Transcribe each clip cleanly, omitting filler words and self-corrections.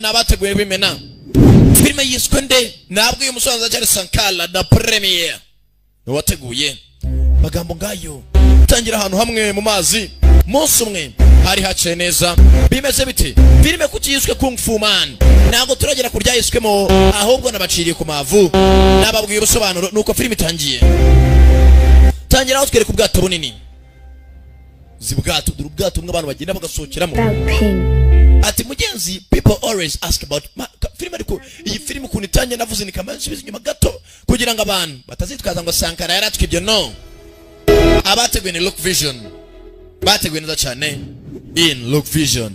nabateguye bimena filime yiswe nde nabwo uyu musaza cyari Sankara da premiere wateguye magambo ngayo tangira ahantu hamwe mu mazi munsi umwe hari haciye neza bimeze biti filime kuki yiswe Kung Fu Man ntabwo turagera kurya yiswemo ahubwo nabaciriye ku mavu nababwiye ubusobanuro nuko filime itangiye tangira aho twereka ubwato bunini zibwato ubwato umwe abantu bagenda bagasohokeramo ati mugenzi people always ask about filime ariko iyi filime ukuntu itangiye navuze nikamansubiza inyuma gato kugira ngo abantu batazitwaza ngo Sankara yaratwe ibyo no abateguye ni Look Vision bateguye neza cyane in Look Vision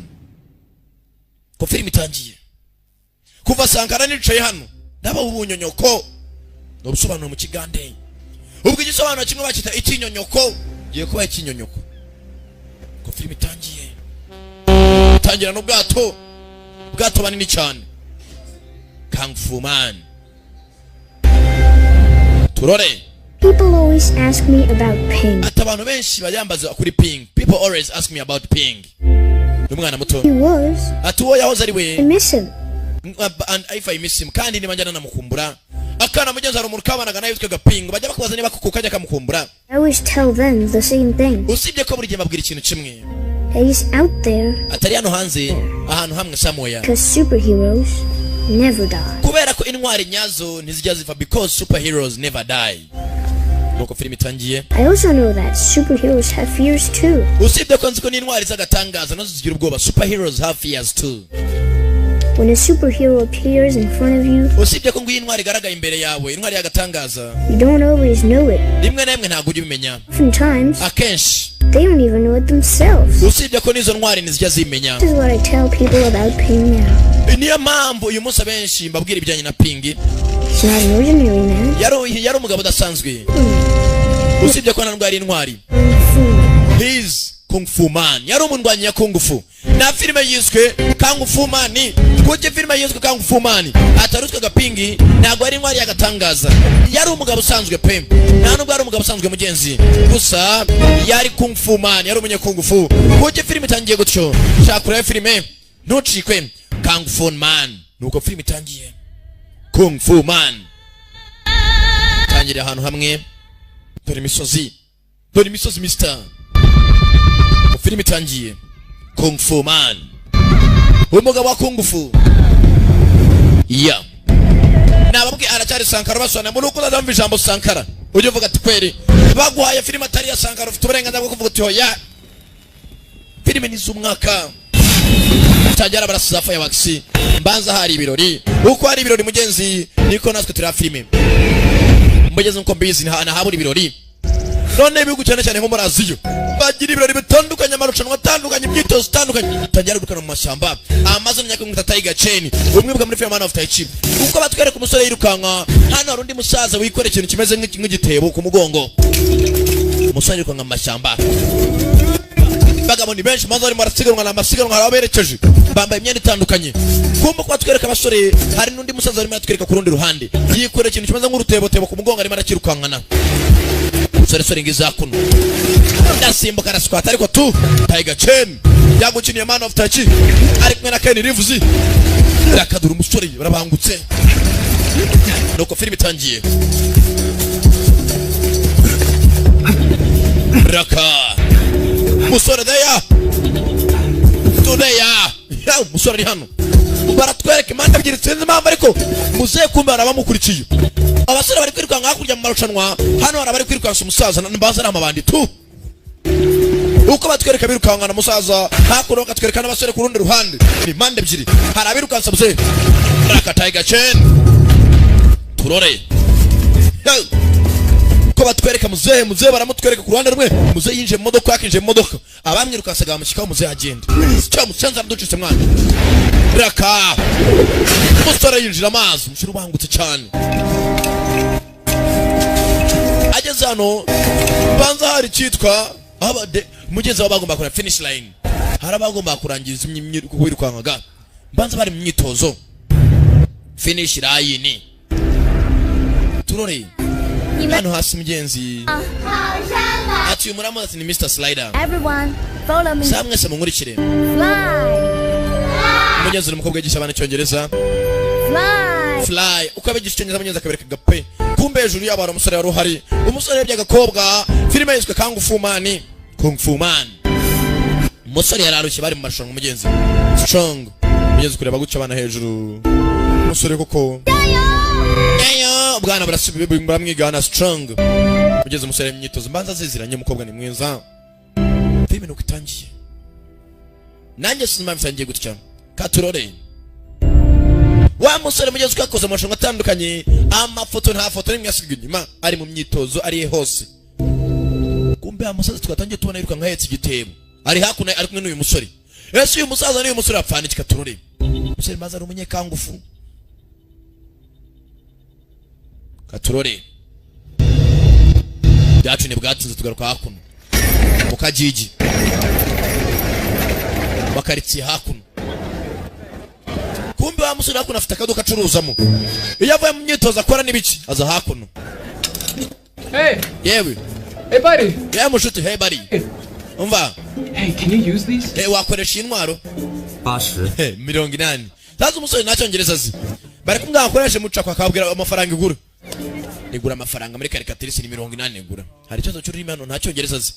ko filime itangiye kuva Sankara nicaye hano ndaba ubunyonyoko no busobanuro mu kigande ubwo igisobanuro kimwe bakita ikinyonyoko giye kuba ikinyonyoko ko filime itangiye tangira no bwato banini cyane Kung Fu Man turore. People always ask me about Ping. Atabantu benshi bayambaza kuri Ping. People always ask me about Ping. Umwana muto. He was. Atuwo yahoze ari we. I miss him. And if I miss him kandi nibanjana namukumbura. Akana mugenzi ari umuntu kabanaga nayo yitwaga Ping. Bajya bakubaza niba kukajya kamukumbura. I always tell them the same thing. Usibye ko buri gihe babwira ikintu kimwe. He's out there. Atari hano hanze ahantu hamwe samoya. Because superheroes never die. Kubera ko intwari nyazo ntizijya ziva because superheroes never die. Nuko filime itangiye. I also know that superheroes have fears too. Usibye ko nziko n'intwari zagatangaza nazo zigira ubwoba. Superheroes have fears too. When a superhero appears in front of you, usibye ko nguye intwari garagaye imbere yawe intwari yagatangaza, you don't always know it. rimwe na rimwe ntabwo ujya ubimenya. Sometimes akenshi they don't even know it themselves. usibye ko nizo ntwari ntizijya zimenya. This is what I tell people about Ping now. Niyo mpamvu uyu munsi abenshi mbabwira ibijyanye na Ping. He's not an ordinary man. yari umugabo udasanzwe. usibye ko ntabwo ari intwari. He's Kung Fu Man. Yari umundwanyi ya Kung Fu. Na filime yiswe Kung Fu Man. Kuki filime yiswe Kung Fu Man atarutwaga Ping ntabwo ari intwari yagatangaza. Yari umugabo usanzwe pe. Nta nubwo ari umugabo usanzwe mugenzi. Gusa yari Kung Fu Man, yari umunye Kung Fu. Kuki filime itangiye gutyo? Shakura filime ntucikwe Kung Fu Man. Nuko filime itangiye Kung Fu Man. Tangira ahantu hamwe. Dore imisozi Mr. Filime itangiye Kung Fu Man. Umugabo wa Kung Fu. Yeah. Nababwe aracyari Sankara basona mu rukundo ndamva ijambo Sankara. Ujye uvuga ati kweri baguhaye filime atari ya Sankara ufite uburenganzira bwo kuvuga ati hoya. Filime ni z'umwaka. Tajara barasiza fireworks. Mbanza hari ibirori. Uko hari ibirori mugenzi niko natwe turi filime. Mugeze nko busy na haburi ibirori. None bihugu cyane cyane nko muri Aziya bagira ibirori bitandukanye, amarushanwa atandukanye, imyitozo itandukanye, tajya gukana mu mashyamba amazo nyakungu Tiger Chain. Umwe bwa muri film Man of Tai Chi uko batwereka umusore yirukanka hano hari undi musaza wikora ikintu kimeze nk'igitebo ku mugongo. Umusore yirukanka mu mashyamba bagabo ni benshi mazo ari marasiganwa na masiganwa haraberekeje bambaye imyenda itandukanye. Kumba kwa twereka abasore hari n'undi musaza arimo atwereka ku rundi ruhande yikora ikintu kimeze nk'urutebo ku mugongo arimo arakirukankana. Sore ngiza kuno ndasimbuka na squat ariko tu Tiger Chain yagukiniye Man of Tai Chi ari kumwe na Ken Reeves rakadura umusore barabangutse. Nuko filime itangiye raka musore deya tudeya ya musore ari hano baratwereka imanda ebyiri sinzi impamvu ariko muze kumba barabamukurikiye. Abasore bari kwirukanka hakurya mu marushanwa hano hari abari kwirukanka umusaza mbanza n'amabandi tu. Uko batwereka birukanka na musaza hakuno katwereka n'abasore ku rundi ruhande ni mande ebyiri hari abirukansa buze raka Tiger Chain turore. Uko batwereka muze baramutwereka ku ruhande rumwe muze yinje mu modoka yakinje mu modoka abamwirukansaga bamushyikaho muze agenda cyo musanza ducitse mwana raka umusore yinjira amazi mushira ubangutse cyane. Ageze hano banza hari cyitwa abade mugenzi wabagomba kora finish line hari abagomba kurangiza kwirukankaga banza bari mu myitozo finish line turore hano hasi mugenzi ati umuramo ati ni Mr. Slider. Everyone follow me. Samwe se munkurikire Munyezi umukobwa yigisha abana icyongereza. Fly. Uko abigisha icyongereza Munyezi akabereka gape. Kumbe hejuru yabo hari umusore wari uhari. Umusore yabye agakobwa. Filime yiswe Kung Fu Man. Umusore yararushye bari mu marushanwa Mugenzi. Strong. Mugenzi kureba guca abana hejuru. Umusore koko. Yayo bwana baramwigana Strong. Mugenzi umusore imyitozo mbanza ziziranye umukobwa ni mwiza. Filime nuko itangiye. Nanjye sinema mfangiye gutya. Katurore. Wa musore Mugenzi ukakoze amarushanwa atandukanye. Amafoto nta foto nimwe yasigaye inyuma. Ari mu myitozo ari hose. Kumbe amusaza twatangiye tubona yiruka nkahetse igitebo. Ari hakuna ari kumwe n'uyu musore. Ese uyu musaza n'uyu musore apfana iki Katurore? Musore maze ari umunyekangufu. Katurore. Byacu ni bwatinze tugaruka hakuno. Mukajiji. Bakaritsiye hakuno. Kumbe wa musore hakuno afite akaduka acuruzamo. Iyo avuye mu myitozo akora n'ibiki aza hakuno. Hey. Yewe. Hey buddy. Yeah, mushuti, hey buddy. Hey. Umva. Hey, can you use these? Hey, wakoresha intwaro? 80. Hey, 80. Sasa umusore nacyongereza zi. Bari kumwe akoresha muca kwa kabwira amafaranga igura. Igura amafaranga muri karikatirisi ni 80 igura. Hari cyo cyuri hano nacyongereza zi.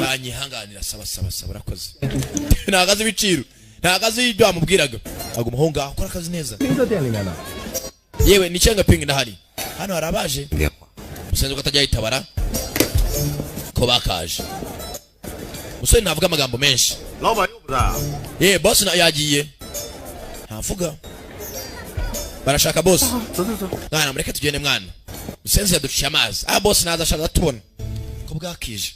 Banyihanganira saba urakoze. Nagaze ibiciro. Nagaze ibyo amubwiraga. Aguma ho ngaho akora akazi neza. Yewe ni cyenga ping ndahari. Hano harabaje. Musenze ukatajya yitabara. Ko bakaje. Musore navuga amagambo menshi. Boss na yagiye. Ntavuga. Barashaka boss. Mwana mureke tugende mwana. Musenze yaducisha amazi. Boss naza ashaka tubona. Ko bwakije.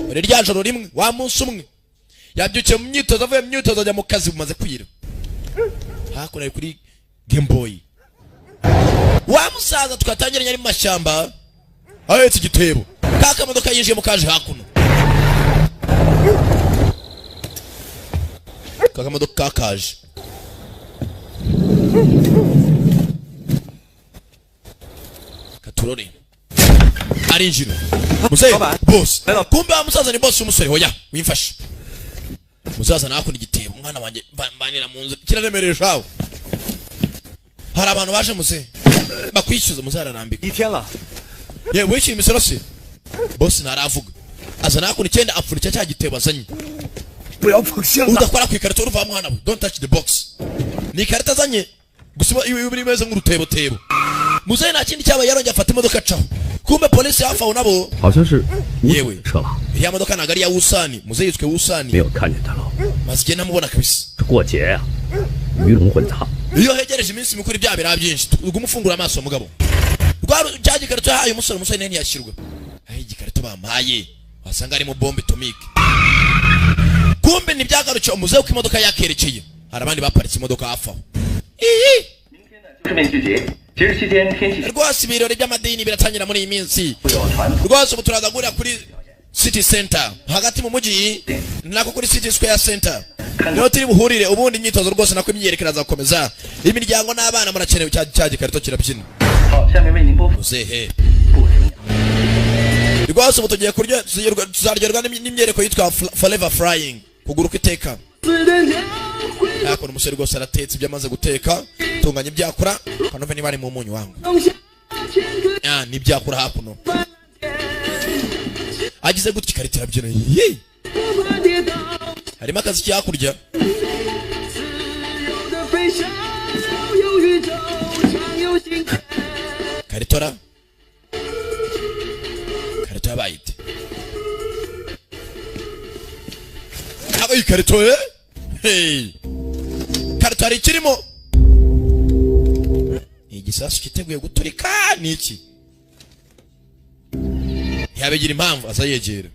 Muri rya joro rimwe wa munsi umwe. Yabyukiye mu myitozo avuye mu myitozo ajya mu kazi bumaze kwira. Hakuna kuri Game Boy. Wa musaza twatangiranye ari mu mashyamba. Ahetse igitebo. Kaka modoka yinjiye mu kaje hakuno. Kaka modoka kaje. Katurore. Arinjiro. Museye boss. Kumbe amusaza ni boss umusore hoya wimfashe. Musaza nakunda igitebo umwana wanje mbanira mu nzu kiraremereje aho. Hari abantu baje muze bakwishyuza muzararambika. Ityala. Yewe wishyuye imisoro se. Boss naravuga. Azana akuni cyenda apfurika cya gitebo azanye. Udakora ku ikarito uruva mwana we. Don't touch the box. Ni ikarito azanye. Gusiba iwe biri meze nk'urutebo tebo. Muze nta kindi cyaba yarongeye afata imodoka caho. Kumbe polisi hafa unabo. 好像是 Yewe. 车了， Ya modoka nagari ya Usani. Muze yitwe 没 Usani. 有看见他了。 Masike namubona kabisa. 这过节呀，鱼龙混杂。 Iyo hegereje iminsi mikuru bya bira byinshi. Ugumufungura amaso mugabo. Rwaro cyaje karito yahaye umusore nene yashyirwa. Ayi igikarito bampaye. Wasanga ari mu bombe atomique. Kumbe ni byagarukiye umuze uko imodoka yakerekeye. Hari abandi baparitse imodoka hafi aho. Rwose ibirori by'amadini biratangira muri iyi minsi. Rwose ubu turazagurira kuri City Center hagati mu mujyi nako kuri City Square Center. Niho turi buhurire ubundi imyitozo rwose nako imyerekera zakomeza. Imiryango n'abana murakenewe cya gikarito kirabyina. Muzehe. Rwose ubu tugiye kurya tuzaryoherwa n'imyereko yitwa Forever Frying. Kuguruka iteka. Yakora umusore rwose aratetse ibyo amaze guteka. Tunganya ibyakura. Kanove niba ari mu munyu wangu. Ni ibyakura hakuno. Agize gutya ikarito irabyina. Harimo akazi cyakurya. Karitora. Karito yabayite. Aba ikarito Hey. Karito ari kirimo. Igisasu kiteguye guturika niki? Yabegira impamvu azayegera.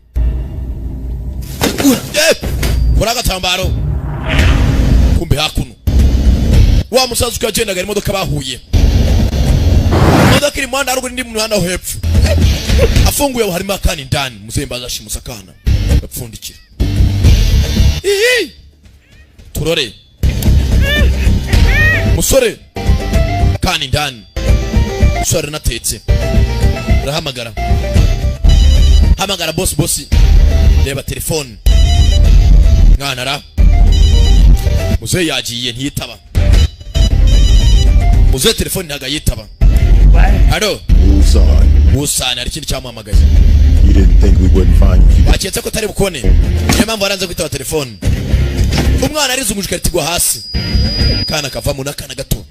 Kora gatambaro. Kumbe hakuno. Wa musaza ukagendaga imodoka bahuye. Imodoka iri mu muhanda haruguru ndi mu muhanda ho hepfo. Afunguye harimo akani ndani muzembaza shimusa kana. Bapfundikira. Turore. Musore. Kani ndani. Musore natetse. Rahamagara. Hamagara boss. Reba telefone. Mwana ra. muzehe yagiye ntiyitaba. Muzehe telefone ntaga yitaba. Alo Wusani ari kindi cyamuhamagaye. You didn't think we wouldn't find you. Baketse ko tari bukone. Niyo mpamvu aranze kwitaba telefone. Umwana arizungujwe atigwa hasi. Kana kavamo nakana gato.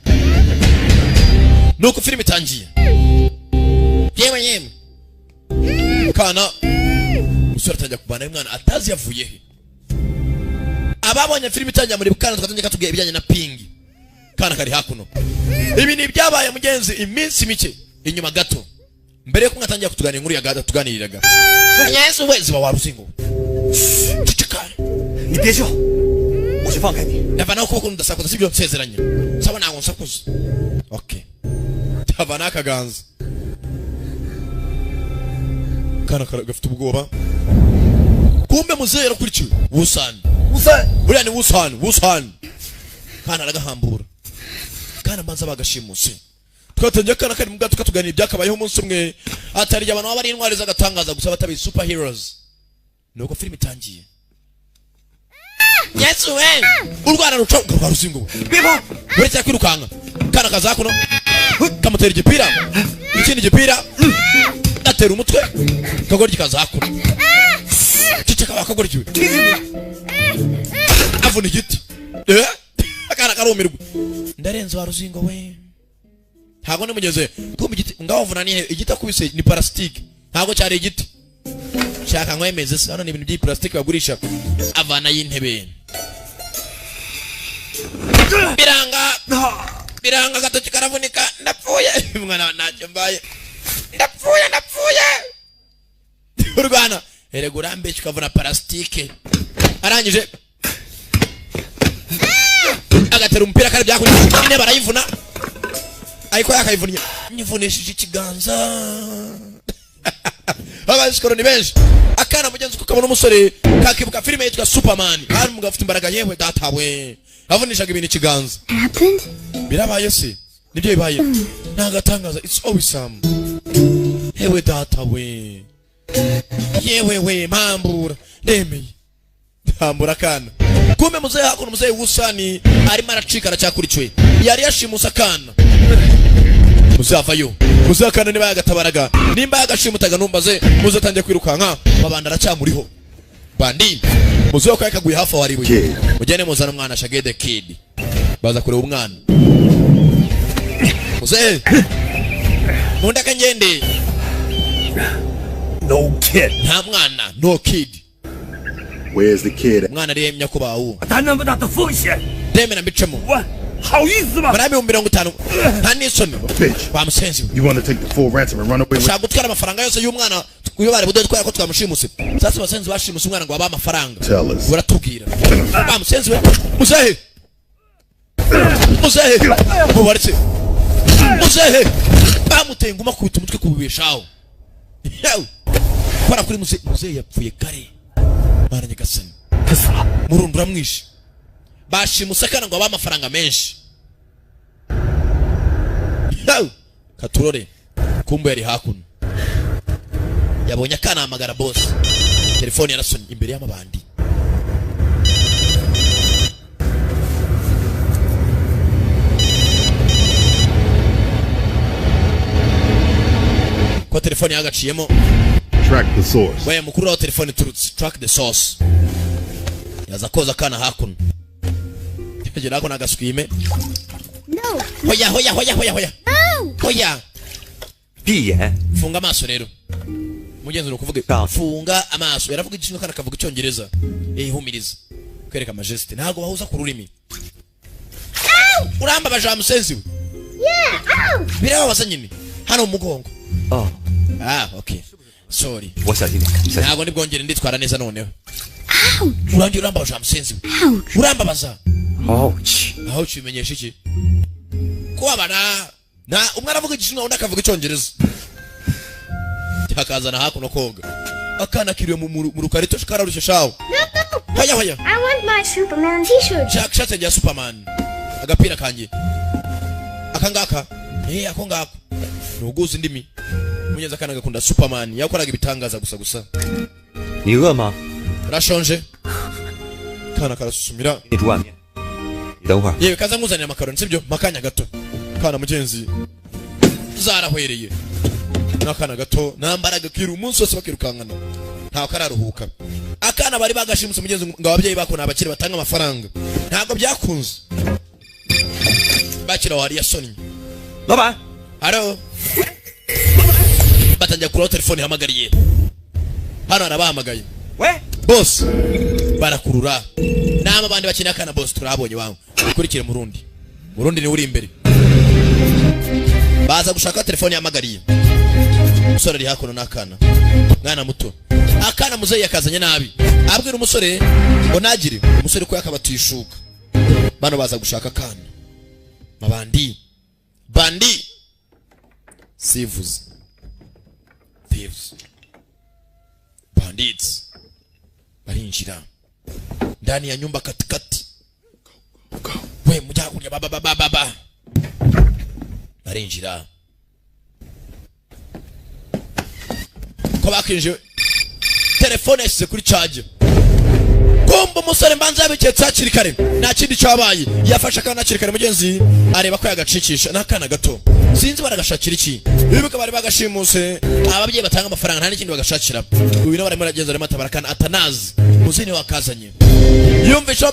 Nuko filime itangiye. Yemwe. Kana usura atangiye kubana n'umwana atazi yavuye he. Ababonye filime itangiye muri Kana twatangiye katubwiye ibijyanye na pingi. Kana kari hakuno. Ibi ni byabaye mugenzi iminsi mike inyuma gato. Mbere yo kumwatangira kutuganira inkuru ya gada tuganiriraga. Yesu wezi wa waruzingo. Cicika. Ni别笑，我去放开你。 Ndavana ukuboko ndasakuza sibyo nsezeranye. Saba nango nsakuza. Okay. Ndavana kaganza. Kana gafite ubwoba. Kumbe muzehe yakurikiwe. Wusani. Buriya ni Wusani. Kana aragahambura. Kana mbanza bagashimuse. Twatangiye kana kari mu gato katuganira byakabayeho umunsi umwe. Atari abantu bari intwari zagatangaza gusa batabi superheroes. Nuko filime itangiye. Yesu we. Urwana rucoka rwa ruzingo. Bibo. Uretse kwirukanga. Kana kazakuno. Kamutera igipira. Ikindi gipira. Atera umutwe. Kagoryi kazakuno. Ciceka bakagoryiwe. Avuna igiti. Akana karumirwa. Ndarenze wa ruzingo we. Ntago ne mugeze kumbe igiti ngaho vuna ni igiti akubise ni plastic. Ntago cyari igiti. Shaka nkwemeze se hano ni ibintu byi plastic bagurisha avana y'intebe. Biranga gatoki karavunika ndapfuye. Mwana ntacyo mbaye. Ndapfuye. Urwana erego rambe kikavuna plastic. Arangije agatera umupira kare byakuri ine barayivuna. Ayiko yakayivunya nivunishije ikiganza. Abashikoro ni benshi. Akana mugenzi kukabona umusore kakibuka filime yitwa Superman. Hari mugafite imbaraga yewe datawe. Avunishaga ibintu ikiganza. Happened? Birabaye se. Nibyo bibaye. Nagatangaza it's always some. Yewe datawe. Yewe we mambura. Ndemeye. Ndambura kana. Kumbe muzehe hakuno muzehe Wusani arimo aracika aracyakurikiwe. Yari yashimusa kana. Muzavayo. Muzakana niba yagatabaraga. Nimba yagashimutaga numbaze muzatangiye kwirukanka. Babanda aracyamuriho. Bandi. Muzehe ko yakaguye hafi waribuye. Mujyane muzana umwana Shagede Kid. Baza kureba umwana. Muzehe. Munda kangende. No kid. Nta mwana, no kid. Where's the kid? Mwana remya ko bawu. 他那么大的风险， Demena mbicemo. 我好意思吗？ Barami 50. Nta nisoni. Bitch. Bamusenzi. You want to take the full ransom and run away with? Shaka gutwara amafaranga yose y'umwana uyo bari budwe twara ko twamushimuse. Sasa basenzi bashimuse umwana ngo aba amafaranga. Tell us. Baratubwira. Bamusenzi we. Muzehe. Mubaritse. Muzehe. Bamuteye nguma kubita umutwe kubibeshaho. Yaw. Para kuri muzehe yapfuye kare. Baranye gasani. Murundura mwishi. Bashimuse kana ngo aba amafaranga menshi. Yaw. Katurore. Kumbe yari hakuno. Yabonye akana amagara boss. Telefone yarasoni imbere y'amabandi. Kwa telefone yagaciyemo. Track the source. Wewe mukuru wa telefone turutse. Track the source. Yaza koza kana hakuno. Jira ako nagaswime. No. Hoya. No. Hoya. 闭眼， Funga amaso rero. Mugenzi nukuvuge funga amaso. Yaravuga igishinwa kana kavuga icyongereza. Humiriza. Kwereka majesty. Ntago bahuza ku rurimi. Uramba baje amusenzi we. Yeah. Ow. Biraba basanyine. Hano umugongo. 哦， Okay. Sorry. 我小心点，小心。 Ntago nibwongere nditwara neza noneho. Urangi uramba baje amusenzi we. Ouch. Uramba baza. Ouch. Aho kimenyesha iki? Ko abana na umwe aravuga igishinwa undi akavuga icyongereza. Akazana hakuno koga. Akana kiriwe mu rukarito shikararusha shawo. No. Hoya. I want my Superman t-shirt. Shaka ya Superman. Agapira kanje. Akangaka. Ako ngako. Nuguza ndimi. Munyeza kana gakunda Superman. Yakoraga ibitangaza gusa. 你饿吗？ Rashonje. Kana karasusumira. 你煮碗面。等会儿， yewe kaza nkuzanira amakaroni sibyo makanya gato kana mugenzi zarahwereye nakana gato nambaraga kira umunsi wose bakirukankana ntawe kararuhuka akana bari bagashimuse mugenzi ngo ababyeyi bakona abakire batanga amafaranga ntabwo byakunze bakira wari yasoni 老板， haro batangiye kuri telefone hamagariye hano arabahamagaye 喂， boss barakurura nama abandi bakeneye akana boss turabonye wawe ukurikire murundi ni uri imbere baza gushaka telefone yamagariye umusore ari hakuno n'akana mwana muto akana muzeyi yakazanye nabi abwira umusore ngo nagire umusore ko yakabatishuka bano baza gushaka akana bandi thieves bandits barinjira ndani ya nyumba katikati we mujya kurya baba barinjira ko bakinje telefone yashyize kuri charge kumba umusore mbanza yabiketse hakiri kare nta kindi cyabaye yafashe akana hakiri kare mugenzi areba ko yagacikisha n'akana gato sinzi baragashakira iki bibuka bari bagashimuse ababyeyi batanga amafaranga nta n'ikindi bagashakira uyu nawe arimo aragenza arimo atabarakana atanazi muzini wakazanye yumvisha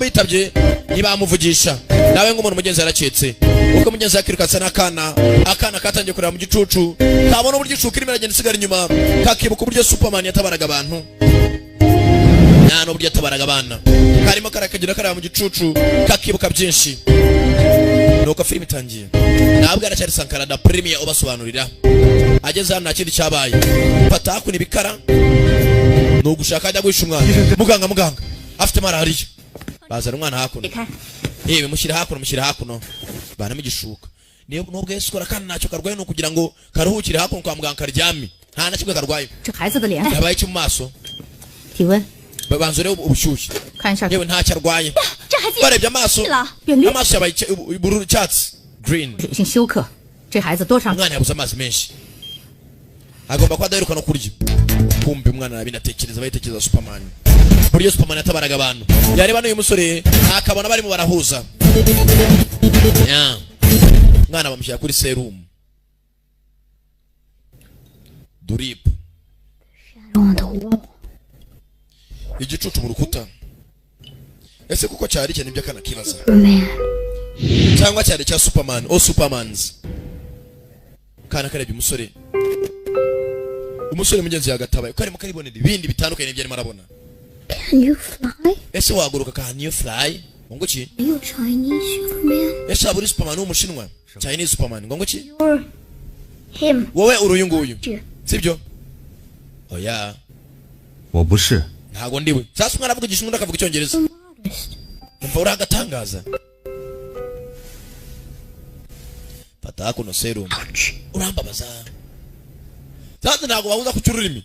bitabye ntibamuvugisha nawe nk'umuntu mugenzi yaraketse ubwo mugenzi yakirukatse n'akana akana katangiye kureba mu gicucu kabona uburyo icucu irimo iragenda isigara inyuma kakibuka uburyo Superman yatabaraga abantu nta n'uburyo yatabaraga abana karimo karakagira kareba mu gicucu kakibuka byinshi nuko filime itangiye ntabwo aracyari Sankara da Premier ubasobanurira ageze hano nta kindi cyabaye fata hakuna ibikara ni ugushaka ajya guhisha umwana muganga afite malariya bazana umwana hakuno yewe mushyira hakuno bana mugishuka niyo nubwo Yesu kora kandi ntacyo karwaye no kugira ngo karuhukire hakuno kwa muganga karyame nta na kimwe karwaye 这孩子的脸， yabaye cyo mu maso 体温， babanzure ubushyushye 看一下。 yewe ntacyo arwaye 这孩子 barebye amaso 了，远离 amaso yabaye ubururu cyatsi green 水性休克，这孩子多长？ umwana yabuze amazi menshi agomba kuba adaheruka no kurya kumbe umwana nabinatekereza bayitekereza Superman buryo Superman yatabaraga abantu yareba n'uyu musore akabona barimo barahuza umwana bamushyira kuri serum drip on the wall. igicucu mu rukuta ese kuko cyari cyane ibyo kana kibaza Superman. cyangwa cyari cya Superman o Supermans kana karebye umusore mugenzi yagatabaye ko arimo karibonera ibindi bitandukanye n'ibyo arimo arabona. Can you fly? Ese waguruka can you fly? Ngo ki? Are you a Chinese Superman? Ese aburi Superman w'umushinwa? Chinese Superman ngo ki? You're him. Wowe uruyu nguyu. Sure. Sibyo? Oya. 我不是， Ntago ndiwe. Sasa umwana avuga igishinwa akavuga icyongereza. Umva uragatangaza. Fata kuno serum. Urambabaza. Sasa ntago wahuza ku cyururimi.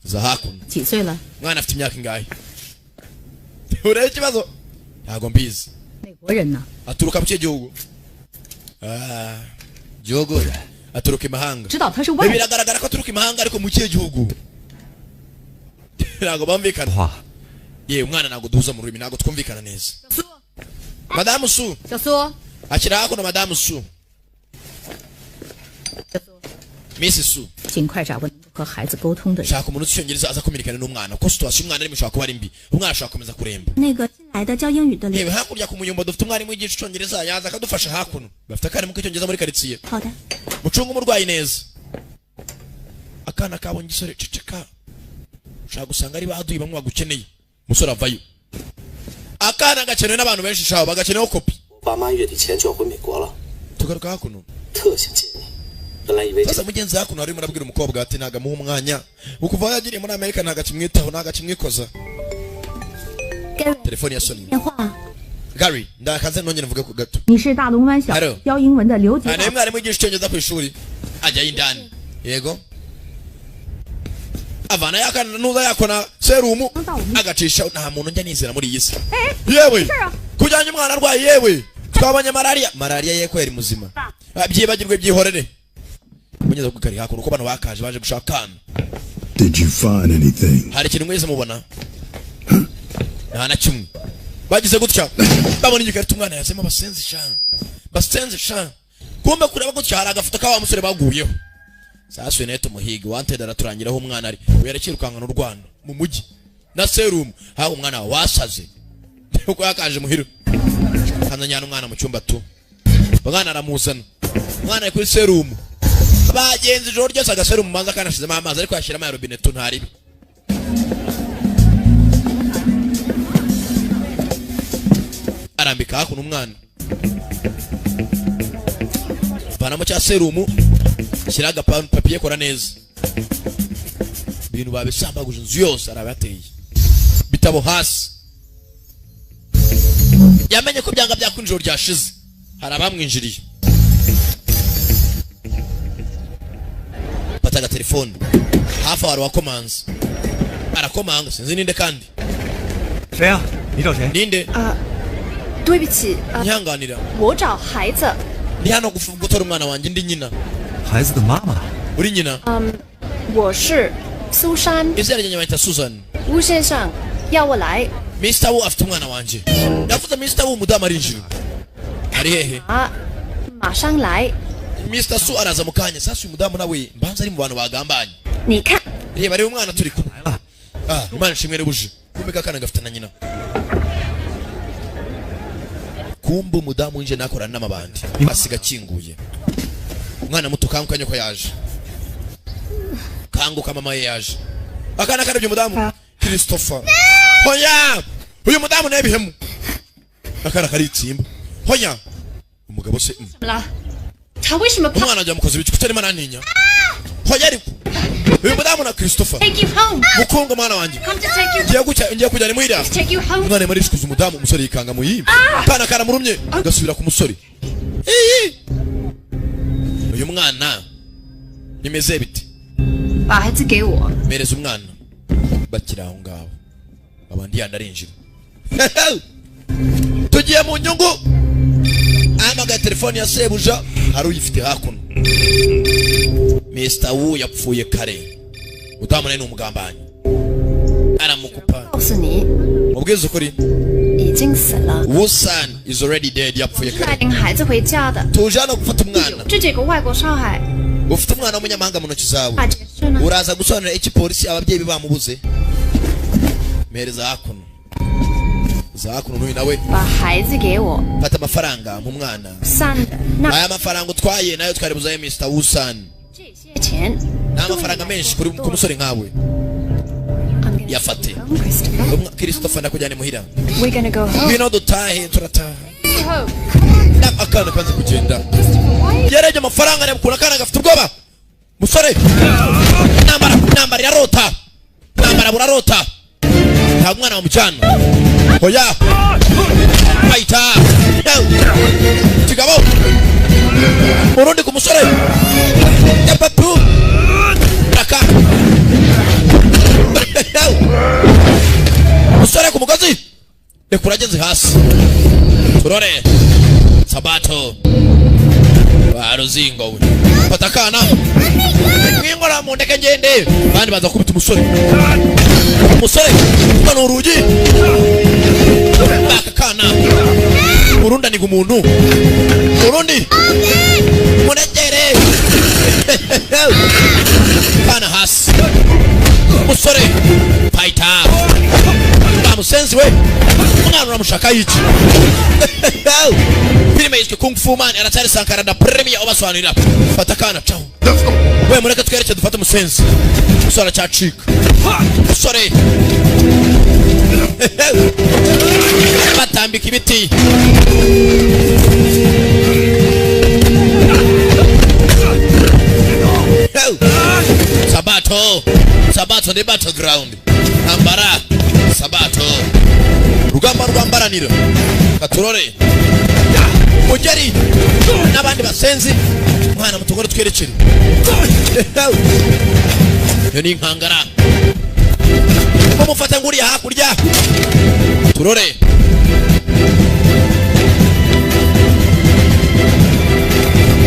Za hakuno. 几岁了？ Mwana afite imyaka ingahe? Urebe ikibazo? Ntago mbizi. 美国人呢？ Aturuka mu gihugu? Gihugu aturuka imahanga. 知道他是外人。 Biragaragara ko aturuka imahanga ariko mu gihugu. Ntago bamvikana. 话 Ye umwana ntago duhuza mu rurimi ntago twumvikana neza. 苏， Madame Su, 小苏， akira hakuno Madame Su. 小苏， Miss Su, 尽快找个能够和孩子沟通的人。 shaka umuntu ucyongereza aza kumenyekana n'umwana. Ko situation umwana ari mushaka kuba ari mbi. Umwana ashaka komeza kuremba. 那个新来的教英语的 Yewe hakurya ku muyumba dufite umwarimu w'igice cyongereza yaza akadufasha hakuno. Bafite akarimu k'icyongereza muri quartier. 好的， Mucunga umurwayi neza. Akana kabonye gisore ceceka. Ushaka gusanga ari baduyi bamwe bagukeneye. Musore avayo. Akana gakenewe n'abantu benshi shaho bagakeneyeho kopi. 爸妈月底前就要回美国了， Tugaruka hakuno. 特想见你。本来以为 Sasa mugenzi hakuno ari murabwira umukobwa ati naga muha umwanya. Ukuva yagiriye muri Amerika naga kimwitaho naga kimwikoza. Gary Telefoni ya Sony. 电话， Gary, ndakaze nongere mvuge ku gato. 你是大龙湾小 Hello 教英文的刘杰 Ane mwarimu w'igice cyongereza ku ishuri. Ajya indani. Yego. Avana yakana nuza yakona serumu agacisha nta muntu njya nizera muri iyi si. Yewe. Kujyanye umwana arwaye yewe. Twabanye malaria ye ko yari muzima. Byibagirwe byihorere. Munyeza ku kari hakuno ko bano bakaje baje gushakana. Did you find anything? Hari ikintu mwese mubona? Nta na kimwe. bagize gutya babona igikarita umwana yazemo basenze sha kumbe kureba gutya hari agafoto ka wa musore baguyeho sasa Neto Muhigi wanted araturangiraho umwana ari werekirukanga n'u Rwanda mu mujyi na serum ha umwana wasaze uko yakaje muhiro kananyana umwana mu cyumba tu bagana aramuzana umwana kuri serum bagenzi ijoro ryose agaserum manza kanashizemo amazi ariko yashiramo ya robine tu ntari arambika hakuno umwana banamo cya serumu shiraga papier kora neza bintu babisambaguje inzu yose arabateye bitabo hasi yamenye ko byanga byakunjiro ryashize harabamwinjiriye bataga telefone hafa wari wakomanza arakomanga sinzi ninde kandi 谁啊？你找谁？ ninde 对不起， nyanganira 我找孩子。 ndi hano gutora umwana wanjye ndi nyina 孩子的妈妈。 uri nyina 我是苏珊， izina ryanjye bayita Susan 吴先生要我来 Mr. Wu afite umwana wanjye yavuze Mr. Wu umudamu arinjira ari hehe 啊，马上来。 Mr. Su araza mu kanya sasa uyu mudamu nawe mbanza ari mu bantu bagambanye 你看， reba reba umwana turi kumwe imana ishimwe rebuje kumbe kakana gafite na nyina kumbe umudamu winje nakorana n'amabandi asiga kinguye umwana muto kanguka nyoko yaje kanguka mama ye yaje akana karabye umudamu Christopher hoya uyu mudamu nebihemu akana karitsimba hoya umugabo se 怎么了？他为什么怕 umwana ajya mukoze biki kutarimo nantinya hoya ariko uyu mudamu na Christopher？Take you home. mukunga mwana wanjye Come to take you. ngiye kujyana muhira Take you home. umwana yari shikuza umudamu umusore yikanga mu yimba kana karamurumye gasubira ku musore uyu mwana nimeze bite 把孩子给我。 mereza umwana bakira aho ngaho abandi yandarinjira tugiye mu nyungu amaga telefone ya sebuja hari uyifite hakuno Mr. Wu yapfuye kare utamane n'umugambanyi aramukupa 告诉你， mubwiza ukuri 已经死了。 Wu San is already dead yapfuye 带 kare 领孩子回家的， tuje hano gufata umwana 这几个外国少孩 ufite umwana w'umunyamahanga mu ntoki zawe 大解释呢？ uraza gusobanurira iki polisi ababyeyi bamubuze mereza hakuno za hakuno n'uyu nawe 把孩子给我， fata amafaranga mu mwana 散的那 aya mafaranga utwaye nayo twari buzaye Mr. Wu San 这些钱 ni amafaranga menshi kuri ku musore nkawe I'm gonna yafate go, Christopher. Christopher ndakujyane muhira We're gonna go home. ngwino dutahe turataha Home. akana kanze kugenda yarebye amafaranga areba ukuntu akana gafite ubwoba musore nambara irarota nambara burarota nta mwana wamujyana hoya bayita kigabo urundi ku musore yapatu raka musore ku mugozi reka uragenze hasi turore Sabato waruzingo we fata akana mwingora mu ndeke ngende bandi baza kubita umusore ubona urugi baka kana urunda ni umuntu urundi munegere kana hasi umusore paita bamusenzi we umwana uramushaka yiki filime yitwa Kung Fu Man aracyari Sankara na Premier obasobanurira fata kana ciao we mureke twereke dufate umusenzi usora cyacika usore batambika ibiti Sabato the battleground ambara Sabato rugamba rwambaranira katurore mugeri n'abandi basenzi mwana mutogore twerekere yo ni nkangara umufata nguri hakurya turore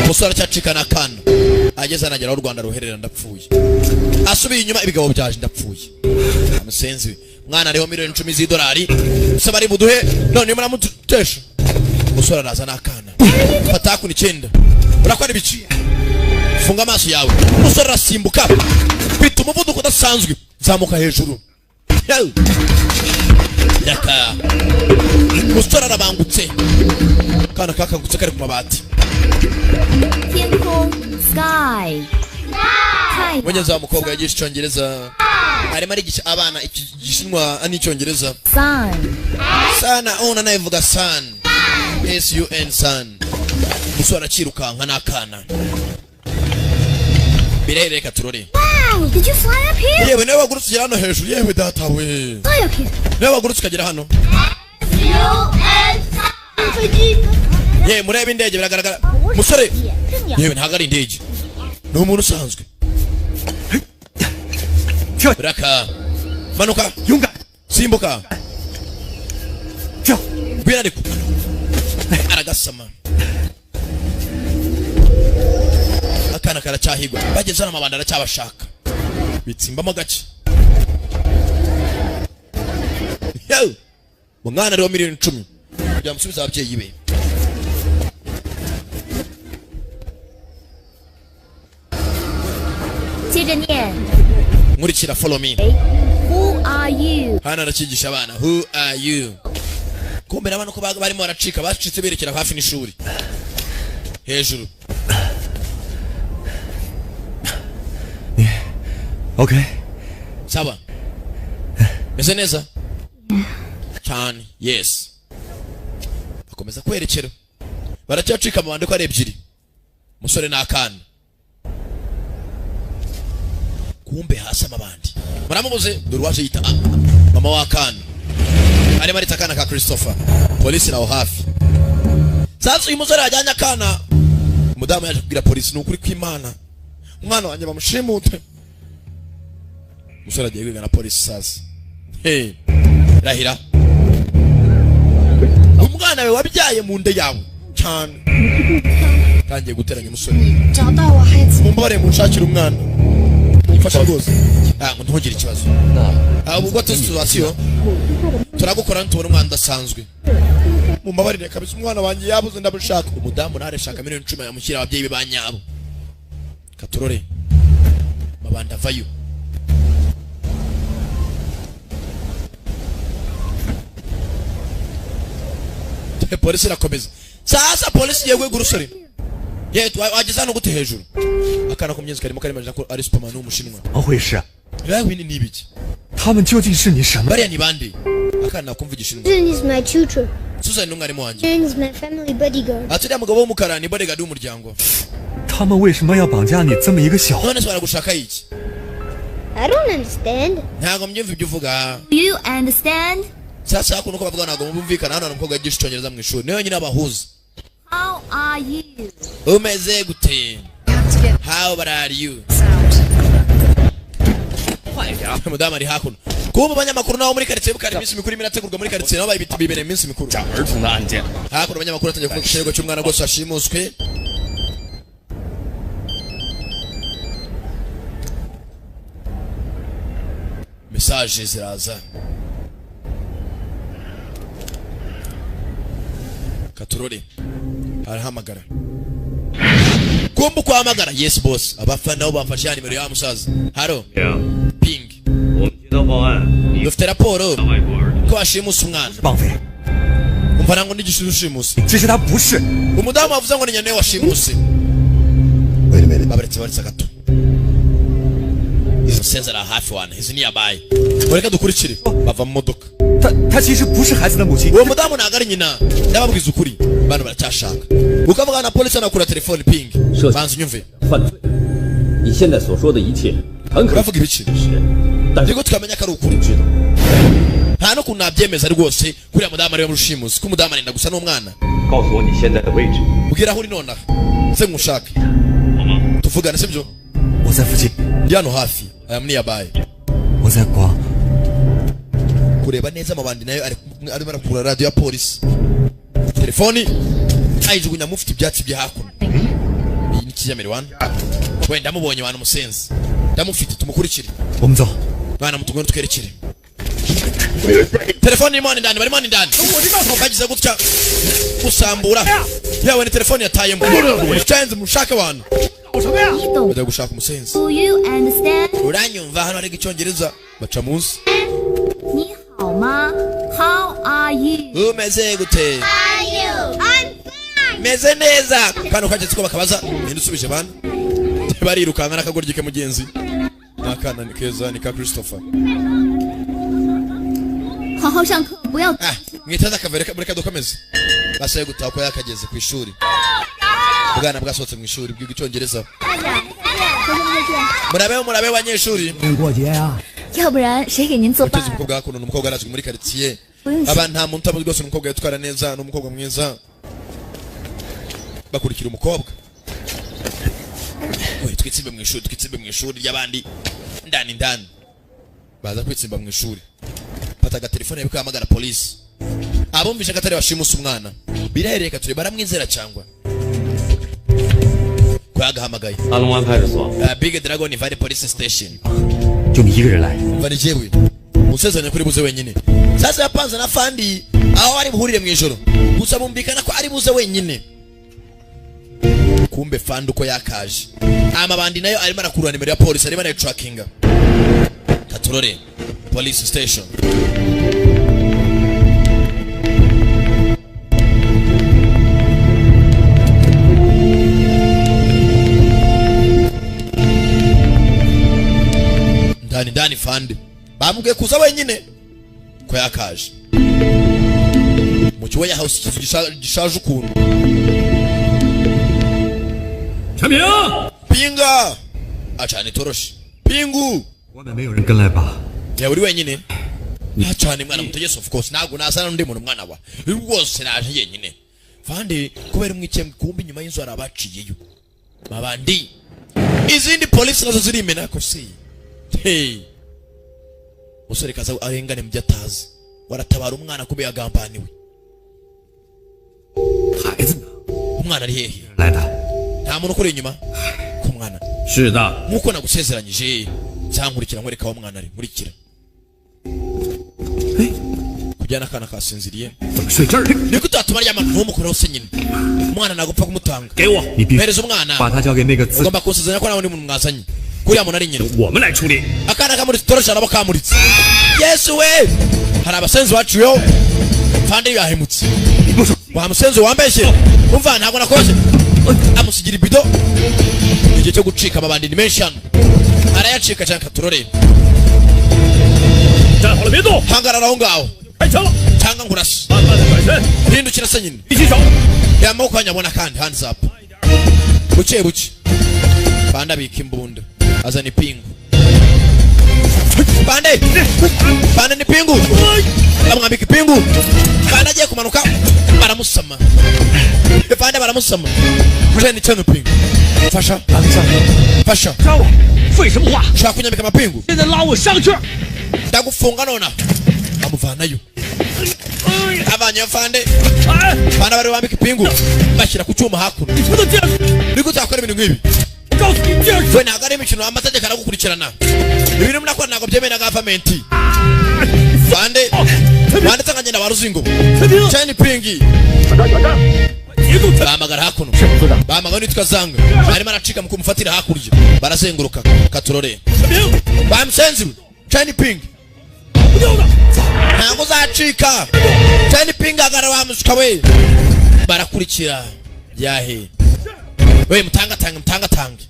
musora cyacikana kana ageze anagera u Rwanda ruherera ndapfuye asubiye inyuma ibigabo byaje ndapfuye amusenzi mwana ariho miliyoni 10 z'idolari se bari buduhe none muramutesha umusore araza nakana fata ku 9 urakora ibici funga amaso yawe umusore arasimbuka bita umuvuduko udasanzwe zamuka hejuru yaka umusore arabangutse kana kakangutse kari ku mabati Sky. Mwenye wa mukobwa yagisha icyongereza arimo arigisha abana igishinwa n'icyongereza Sun. sana ona nayivuga sun sun sun musora kirukanka nakana birereka turore Wow, did you fly up here? yewe nawe wagurutse hano hejuru yewe data we Fly up here. nawe wagurutse kagera hano yewe murebe indege biragaragara musore yewe ntago ari indege ni umuntu usanzwe raka manuka yunga simbuka birariko aragasama akana karacyahigwa bageze hano amabanda aracyabashaka bitsimbamo gace yo umwana ariho miliyoni 10 kugira musubiza ababyeyi be nkurikira follow me. Who are you? hano arakigisha abana who are you kumbe nabana ko barimo baracika bacitse berekera hafi n'ishuri hejuru Okay. sawa meze neza cyane yes bakomeza kwerekera baracyacika mu bande ko ari ebyiri musore n'akana kumbe hasi amabandi muramubuze dore waje yita mama w'akana ari marita akana ka Christopher polisi naho hafi sasa uyu musore ajyanye akana umudamu yaje kubwira polisi n'ukuri kw'Imana umwana wanjye bamushimute musore agiye kwigana polisi sasa hey rahira umwana we wabyaye mu nde yawe cyane tangiye guteranya umusore mumbare munshakira umwana ifasha rwose ngo ntugire ikibazo ubwo situation turagukora ntubona umwana udasanzwe mumbabarire kabisa umwana wanjye yabuze ndabushaka umudamu nareshaka miliyoni 10 yamushyira ababyeyi be banyabo katurore mabanda vayo polisi irakomeza sasa polisi yewe gurusore yetu wageza no gute hejuru akana kumyenzi karimo karimaje ko ari Superman w'umushinwa 怎么回事？ yawe ni nibiki 他们究竟是你什么？ bariya ni bande akana kumva igishinwa Susan is my tutor. Susan n'umwarimu wanjye Susan is my family bodyguard. aturiya mugabo w'umukara ni bodyguard w'umuryango 他们为什么要绑架你这么一个小？ none se baragushaka iki I don't understand. ntago mbyumva ibyo uvuga You understand? sasa hakuno ko bavuga ntago mubumvikana hano umukobwa yagisha icyongereza mu ishuri niyo nyine abahuza How are you? umeze gute how are you mudamu ari hakuno kuba abanyamakuru nabo muri karitsiye bukari iminsi mikuru imirategurwa muri karitsiye nabo bayibita bibere iminsi mikuru 讲儿童的案件， hakuno abanyamakuru atangiye kuvuga ikirego cy'umwana rwose washimuswe message ziraza katurore arahamagara kumbu kwahamagara yes boss abafana nabo bafashe ya nimero ya musaza haro ping 我们接到报案，你 dufite raporo 外国儿 ko washimusa umwana 绑匪， umva nango ndigishije ushimusa 其实他不是。 umudamu wavuze ngo ni nyane washimuse Wait a minute. babaretse baritsa gato musenza ara hafi wana izi ni yabaye mureka dukurikire bava mu modoka 他其实不是孩子的母亲。 uwo mudamu ntago ari nyina ndababwiza ukuri bano baracyashaka ukavuga na polisi anakura telefone ping banza unyumve 犯罪。你现在所说的一切很可能 uravuga ibiki 是，但是 ariko tukamenya ko ari ukuri 知道 nta no kuntu nabyemeza rwose kuriya mudamu ariwe mushimusi ko umudamu arenda gusa n'umwana 告诉我你现在的位置。 ubwira aho uri nonaha se nkushake tuvugane sibyo 我在附近， ndi hano hafi aya mni yabaye 我在广。 kureba neza amabandi nayo arimo arakura radio ya polisi telefoni ayijugunya mufite ibyatsi bya hakuno iyi ni kiyamere wana wenda ndamubonye wana musenzi ndamufite tumukurikire 我们走。 bana mutugwe twerekere telefone irimo ndani barimo ndani bagize gutya gusambura yawe ni telefone yatayemo mucanze mushake abantu bajya gushaka umusenzi Do you understand? uranyumva hano ari icyongereza baca munsi 你好吗 How are you? umeze gute Are you? I'm fine. meze neza kandi ukageze ko bakabaza ninde usubije bana barirukanka nakagoryi ke mugenzi nakana ni keza ni ka Christopher 好好上课，不要 mwitaza akavereka muri kadokomeza basaye gutaha ko yakageze ku ishuri bwana bwasohotse mu ishuri bw'icyongereza murabe banyeshuri 过节啊！要不然谁给您做伴 uteze umukobwa hakuno n'umukobwa arazwi muri quartier aba nta muntu utamuzi rwose n'umukobwa yatwara neza n'umukobwa mwiza bakurikira umukobwa we twitsimbe mu ishuri ry'abandi ndani baza kwitsimba mu ishuri fata agatelefone yawe kahamagara polisi abumvisha katari bashimusa umwana birahereka turi baramwizera cyangwa kwagahamagaye 阿龙湾派出所， Big Dragon Valley Police Station 就你一个人来， Vanijewe usezanya kuri buze wenyine sasa yapanze na fandi aho ari buhurire mu ijoro gusa bumbikana ko ari buze wenyine kumbe fandi uko yakaje amabandi nayo arimo arakurura nimero ya polisi arimo na trackinga katurore police station ndani fandi bamubwiye kuza wenyine ko yakaje mu kiwaya house gishaje ukuntu 陈平， pinga acana itoroshi pingu 外面没有人跟来吧？ ya uri wenyine acana mwana muto yes of course ntabwo nasana n'undi muntu mwana wa rwose naje yenyine fandi kubera umwikemwe kumbi nyuma y'inzu arabaciyeyo babandi izindi police nazo zirimena ko si hey usore kaza arengane mu byatazi waratabara umwana kube yagambaniwe 孩子呢？ umwana ari hehe 来的。 nta muntu ukuri inyuma ku mwana 是的， nkuko nagusezeranyije cyankurikira nkwereka aho umwana ari nkurikira kujyana akana kasinziriye 怎么睡这儿？ niko utatuma aryama ntumukoreho se nyine umwana nagupfa kumutanga 给我， 你必须 mpereza umwana 把他交给那个自 ugomba kunsezeranya ko nta wundi muntu mwazanye kuriya muntu ari nyina 我们来处理。 akana kamuritse torosha nabo kamuritse yesu we hari abasenzi baciyeho fandi yahemutse wa musenzi wambeshye umva ntabwo nakoze amusigira ibido igihe cyo gucika amabandi ni menshi hano arayacika cyane katurore 站好了，别动， hangarara aho ngaho 开枪了， cyangwa nkurase 慢慢的转身， hindukira se nyine 一起手， yamaboko yanyabona kandi hands up buke buke banda bika imbunda azana ipingu bande ni pingu bamwambika ipingu banda agiye kumanuka baramusama banda baramusama mujeni cyane pingu fasha fasha 杀我！废什么话？ ushaka kunyambika amapingu 现在拉我上去！ ndagufunga nona amuvanayo abanyeyo fande 哎， banda bari bambika ipingu bashyira ku cyuma hakuno 你不能这样！ niko utakora ibintu nk'ibi 我告诉你，这样 we ntabwo ari imikino amategeko aragukurikirana ibintu munakora ntabwo byemewe na gavamenti fande banditse nkagenda baruzingo 陈平， cyane pingi 节奏全 bahamagara hakuno bahamagara nitwa zanga arimo aracika mu kumufatira hakurya barazenguruka katurore 陈平， bamusenzi cyane pingi 跑不掉的。 ntabwo uzacika cyane pingi agara bamusuka we barakurikira yahe we mutangatange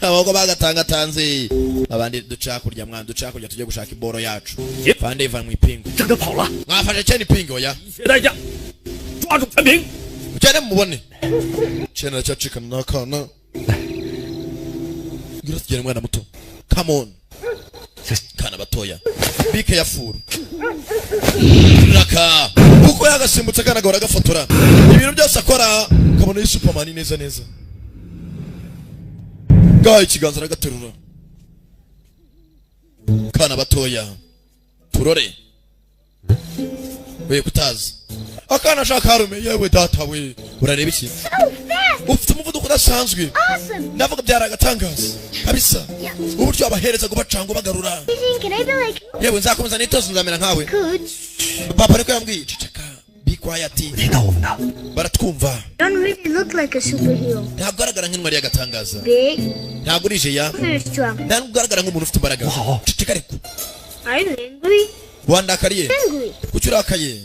abagabo bagatangatanze abandi duca kurya mwana duca kurya tujye gushaka iboro yacu fande iva mu ipingu 让他跑了， mwafashe cyane pingi oya 一切代价，抓住陈平。 cyane mubone cyane cyacika nakana ngira tugere mwana muto come on kana batoya be careful raka uko yagasimbutse kana gahora gafotora ibintu byose akora kabona yi superman neza neza gaha ikiganza aragaterura kana batoya turore we kutazi akana shaka harume yewe data we urareba iki ufite umuvuduko kudasanzwe ndavuga byaragatangaza kabisa uburyo abahereza kubacanga bagarura Can I be like yewe nzakomeza nitozo nzamera nkawe good? papa ariko yambwiye ceceka be quiet 听到我们的， baratwumva Don't really look like a superhero. ntabwo ugaragara nk'intwari y'agatangaza Big, ntabwo urije ya very strong. ntabwo ugaragara nk'umuntu ufite imbaraga Wow. ceceka ariko Are you angry? wandakariye Angry. kuki urakaye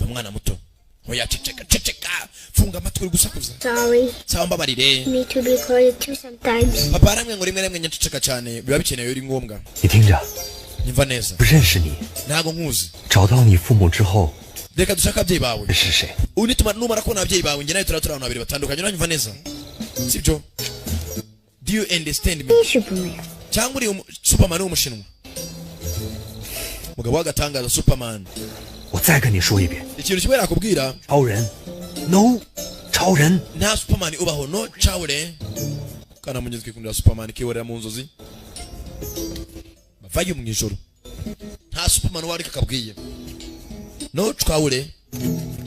umwana muto oya ceceka funga amatwi uri gusakuza Sorry. sawa mbabarire Need to be recorded too sometimes. papa aramwe ngo rimwe rimwe nyaceceka cyane biba bikenewe uri ngombwa 你听着， nyumva neza 不认识你， ntabwo nkuzi 找到你父母之后 reka dushaka ababyeyi bawe 是谁？ unituma numara kubona ababyeyi bawe njye nawe turi abantu babiri batandukanye uranyumva neza sibyo do you understand me Be Superman. cyangwa uri superman w'umushinwa mugabo w'agatangaza superman 我再跟你说一遍， ikintu kimwe nakubwira 超人 ，no， 超人， nta superman ubaho no cawure kana munyezi kwikundira superman kiborera mu nzozi bavayo mu ijoro nta superman wari kakabwiye no cawure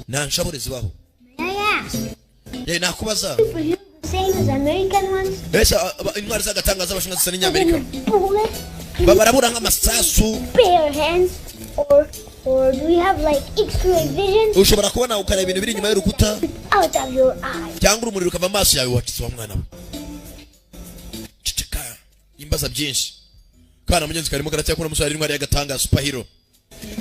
nta nshabure zibaho May I ask? nakubaza Superheroes the same as American ones? ese intwari z'agatangaza abashinwa zisa n'inyamerika Bullet? barabura nk'amasasu Bare hands? Or do you have like X-ray vision ushobora kubona ukareba ibintu biri inyuma y'urukuta out of your eyes? cyangwa urumuri rukava amaso yawe wakize wa mwana we ceceka imbaza byinshi kana mugenzi karimo karatya kuna musore intwari y'agatangaza superhero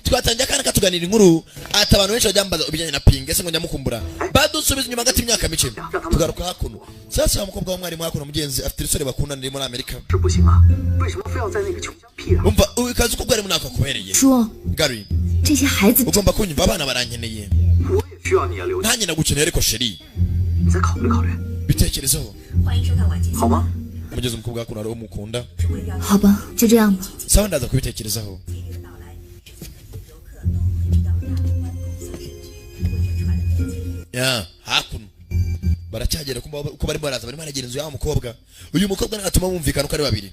twatangiye akana katuganira inkuru ati abantu benshi bajya mbaza ibijyanye na ping ese ngo nyamukumbura badusubiza inyuma hagati y'imyaka mike tugaruka hakuno sasa umukobwa w'umwarimu hakuno mugenzi afite isore bakundana muri Amerika 是不行啊，为什么非要在那个穷乡僻壤？ umva ukazi ko bwari munaka kubereye 说 Gary 这些孩子 ugomba kunyumva abana barankeneye 我也需要你啊，刘姐， nanjye nagukeneye ariko sheri 你再考虑考虑， bitekerezeho 好吗？ umugezi umukobwa hakuno ari umukunda 好吧，就这样吧。 sawa ndaza kubitekerezaho ya hakuno baracyagera uko barimo baraza barimo baragera inzu y'aho mukobwa uyu mukobwa ntatuma bumvikana uko ari babiri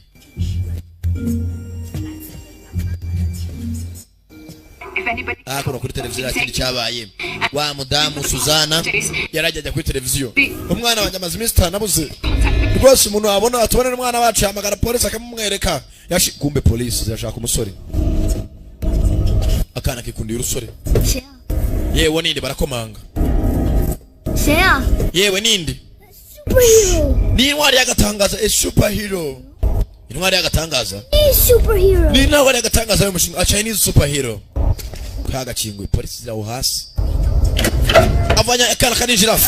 hakuno kuri televiziyo yakindi cyabaye wa mudamu Suzana yarajya kuri televiziyo umwana wanjye amaze iminsi itanabuze rwose umuntu wabona atubonera umwana wacu yahamagara polisi akamumwereka kumbe polisi zirashaka umusore akana kikundiye urusore 谁啊？ yewe ninde barakomanga 谁啊？ yewe ninde Superhero! ni intwari y'agatangaza a superhero intwari y'agatangaza A superhero! ni intwari y'agatangaza y'umushinga a Chinese superhero kagakinguye polisi ziraho hasi avanya akana kaninjira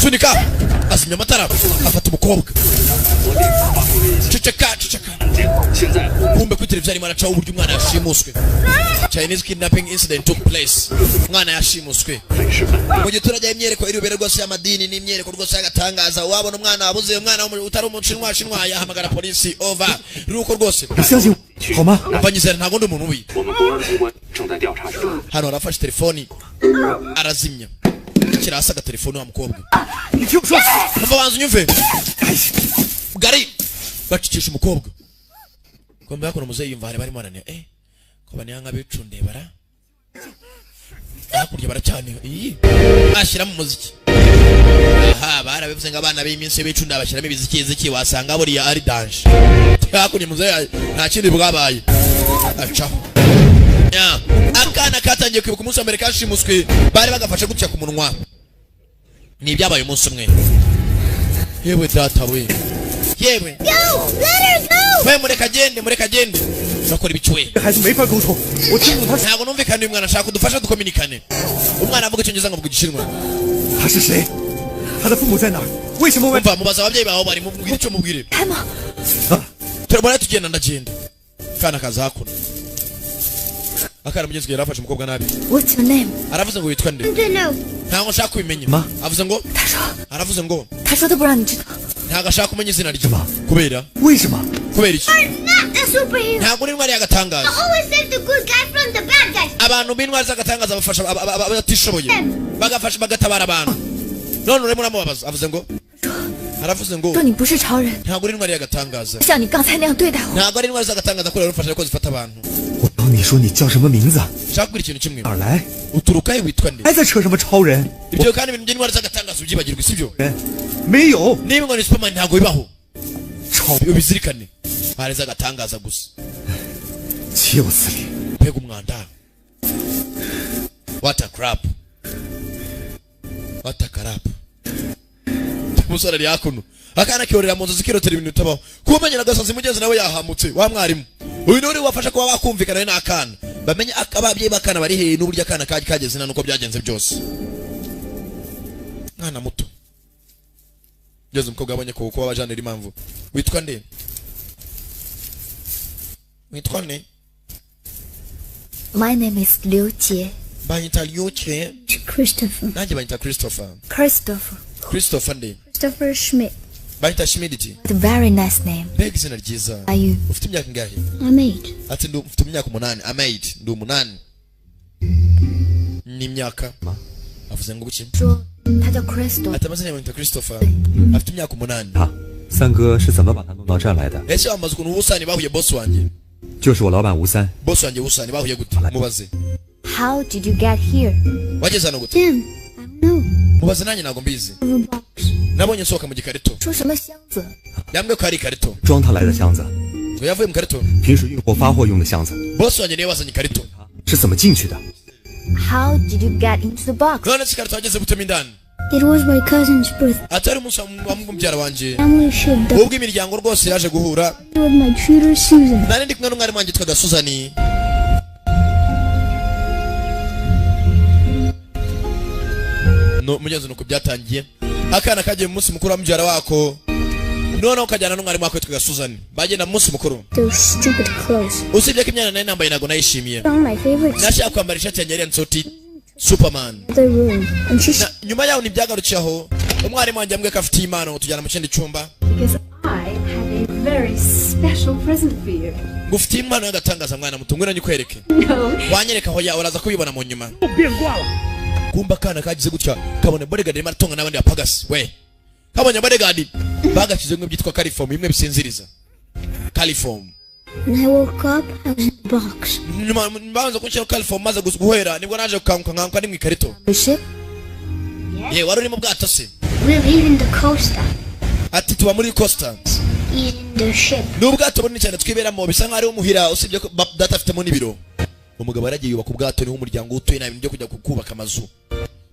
sunika azimya amatara afata umukobwa ceceka kumbe kuri televiziyo arimo aracaho uburyo umwana yashimuswe Chinese kidnapping incident took place umwana yashimuswe mu giturage imyereko irubere rwose y'amadini n'imyereko rwose y'agatangaza wabona umwana wabuze umwana utari umushinwa yahamagara polisi over ruko rwose 你相信我好吗？ banyizera ntago ndi umuntu ubi 我们公安机关正在调查中。 hano arafashe telefoni arazimya kirasa agatelefoni wa mukobwa 你听我说， umva banza unyumve Gary bacikisha umukobwa kombe hakuno muzeyi yumva hari barimo arane ko baniyanga bicunde bara hakurya baracyane iyi bashyira mu muziki aha barabivuze ngo abana b'iminsi bicunda bashyiramo ibiziki wasanga buriya ari danje hakurya muzeyi nta kindi bwabaye acaho ya akana katangiye kwibuka umunsi wa mbere kashimuswe bari bagafashe gutya ku munwa ni ibyabaye umunsi umwe yewe data we yewe we mureka agende nakora ibicywe 这孩子没法沟通，我听不懂他 ntabwo numvikana uyu mwana ashaka kudufasha dukominikane umwana avuga icyongereza ngo avuga igishinwa 他是谁，他的父母在哪儿？为什么我 umva mubaza ababyeyi bawe bari mubwire icyo mubwire 开吗？ turabona tugenda ndagenda kana kaza hakuno akana mugenzi we yarafashe umukobwa nabi What's your name？ aravuze ngo witwa nde To know. ntabwo nshaka kubimenya Ma. avuze ngo 他说 aravuze ngo 他说他不让你知道。 ntabwo ashaka kumenya izina rye Ma. kubera 为什么？ kubera iki Not a superhero! ntabwo uri intwari y'agatangaza Always save the good guy from the bad guys! abantu b'intwari z'agatangaza bafasha abatishoboye bagafasha bagatabara abantu none urimo uramubabaza avuze ngo aravuze ngo 说你不是超人， ntabwo uri intwari y'agatangaza 像你刚才那样对待我。 ntabwo ari intwari z'agatangaza ko rero ufasha ko zifata abantu 我当你说你叫什么名字？ shaka ikintu kimwe 哪儿来？ uturuka he witwa nde 还在扯什么超人？ ibyo kandi ibintu by'intwari z'agatangazo byibagirwa sibyo 没有， niba ngo ni Superman ntago bibaho 超 ubizirikane hari z'agatangaza gusa 岂有此理！ pega umwanda what a crap what a crap umusore ari hakuno akana kiyorera mu nzu zikirotera ibintu bitabaho kumenya na gasazi mugenzi nawe yahamutse wa mwarimu uyu nuri wafasha kuba bakumvikana n'akana bamenye ababyeyi bakana bari he n'uburyo akana kageze nuko byagenze byose mwana muto Jose umukobwa abonye ko kuba bajanira impamvu witwa nde witwa nde My name is Liu Jie. banyita Liu Jie Christopher. nanjye banyita Christopher Christopher nde Christopher Schmidt. banyita Schmidt What a very nice name. mbega izina ryiza Are you? ufite imyaka ingahe I'm 8. ati mfite imyaka 8 I'm 8 ndi 8 ni imyaka avuze ngo buki 说他叫 Crystal。 ati amazina yamwita Christopher afite imyaka 8 他三哥是怎么把他弄到这儿来的？ ese wamaze ukuntu ubusani bahuye boss wanjye 就是我老板吴三， boss wanjye ubusani bahuye gute mubaze How did you get here? wageze hano gute Jim, I don't know. mubaze nanjye ntabwo mbizi Of a box. nabonye nsohoka mu gikarito 说什么箱子？ yambwiye ko hari ikarito 装他来的箱子， ngo yavuye mu karito 平时运货发货用的箱子， boss wanjye niwe wazanye ikarito 是怎么进去的？ How did you get into the box? none se ikarito wageze gutema indani It was my cousin's birthday. atari umunsi wa mubyara wanjye Family showed up ubwo imiryango rwose yaje guhura with my tutor Susan. nari ndi kumwe n'umwarimu wanjye yitwaga Suzani no mugenzi nuko byatangiye akana kagiye mu munsi mukuru wa mubyara wako noneho kajyana n'umwarimu wako yitwaga Suzani bagenda mu munsi mukuru Those stupid clothes. usibye ko imyanya nari nambaye ntabwo nayishimiye Found my favorite nashaka kwambara ishati yanjye yari yanditseho uti Superman in the room, and she Na- nyuma yaho ntibyagarukiye aho umwarimu wanjye yambwiye ko afite impano tujyana mu kindi cyumba Because I have a very special present for you. ngo ufite impano y'agatangaza mwana muto ngwino nyikwereke No, wanyereka aho ya uraza kubibona mu nyuma kumba kana kagize gutya kabone bodyguard arimo aratonga n'abandi bapagasi we kabonye bodyguard bagashyize bimwe byitwa caliform bimwe bisinziriza caliform When I woke up, I was in the box. nyuma babanza kunshyiraho caliform maze guhera nibwo naje gukanguka nkanguka ni mu ikarito The ship? ye wari uri mu bwato se We're leaving the coaster. ati tuba muri costa He's in the ship. ni ubwato bunini cyane twiberamo bisa nk'aho ari umuhira usibye ko data afitemo n'ibiro umugabo yaragiye yubaka ubwato niho umuryango utuye nta bintu byo kujya kubaka amazu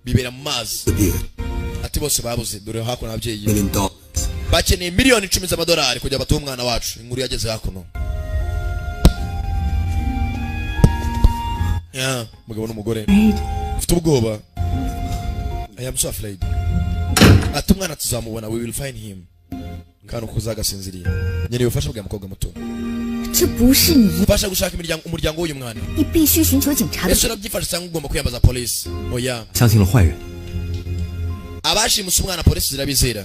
bibera mu mazi ati bose babuze dore hakuno ababyeyi bakeneye miliyoni 10 z'amadolari kugira batuhe umwana wacu inkuru yageze hakuno ya umugabo n'umugore ufite ubwoba I am so afraid ati umwana tuzamubona we will find him kandi uko uzagasinziriye nyene ubufasha bwa mukobwa muto 这不是你， ufasha gushaka umuryango w'uyu mwana 你必须寻求警察的。 ese urabyifasha cyangwa ugomba kwiyambaza polisi oya 相信了坏人， abashimuse umwana polisi zirabizera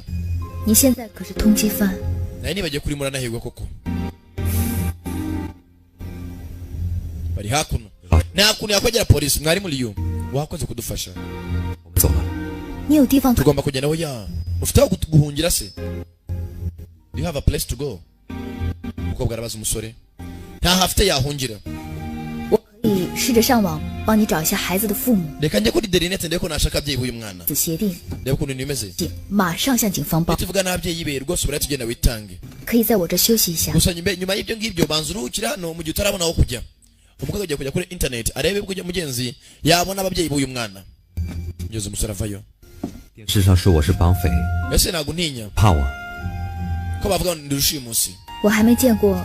你现在可是通缉犯， naye nibagiye kuri muranahirwa koko bari hakuno nta kuntu yakwegera polisi mwarimu Liyo wakoze kudufasha 我们走了。 你有地方可 tugomba kugenda aho ya ufite aho guhungira se do you have a place to go umukobwa arabaza umusore nta hafite yahungira 我可以试着上网帮你找一下孩子的父母， reka njye kuri interineti ndebe ko nashaka ababyeyi b'uyu mwana 此协定， ndebe ukuntu bimeze 马上向警方报， tuvuga n'ababyeyi be rwose urahita ugenda witange 可以在我这休息一下。 gusa nyuma y'ibyo ngibyo banza uruhukira hano mu gihe utarabona aho kujya umukobwa agiye kujya kuri internet arebe ko mugenzi yabona ababyeyi b'uyu mwana ngeze umusore avayo 电视上说我是绑匪， ese ntabwo ntinya 怕我。 ko bavuga ngo ndi rushimusi 我还没见过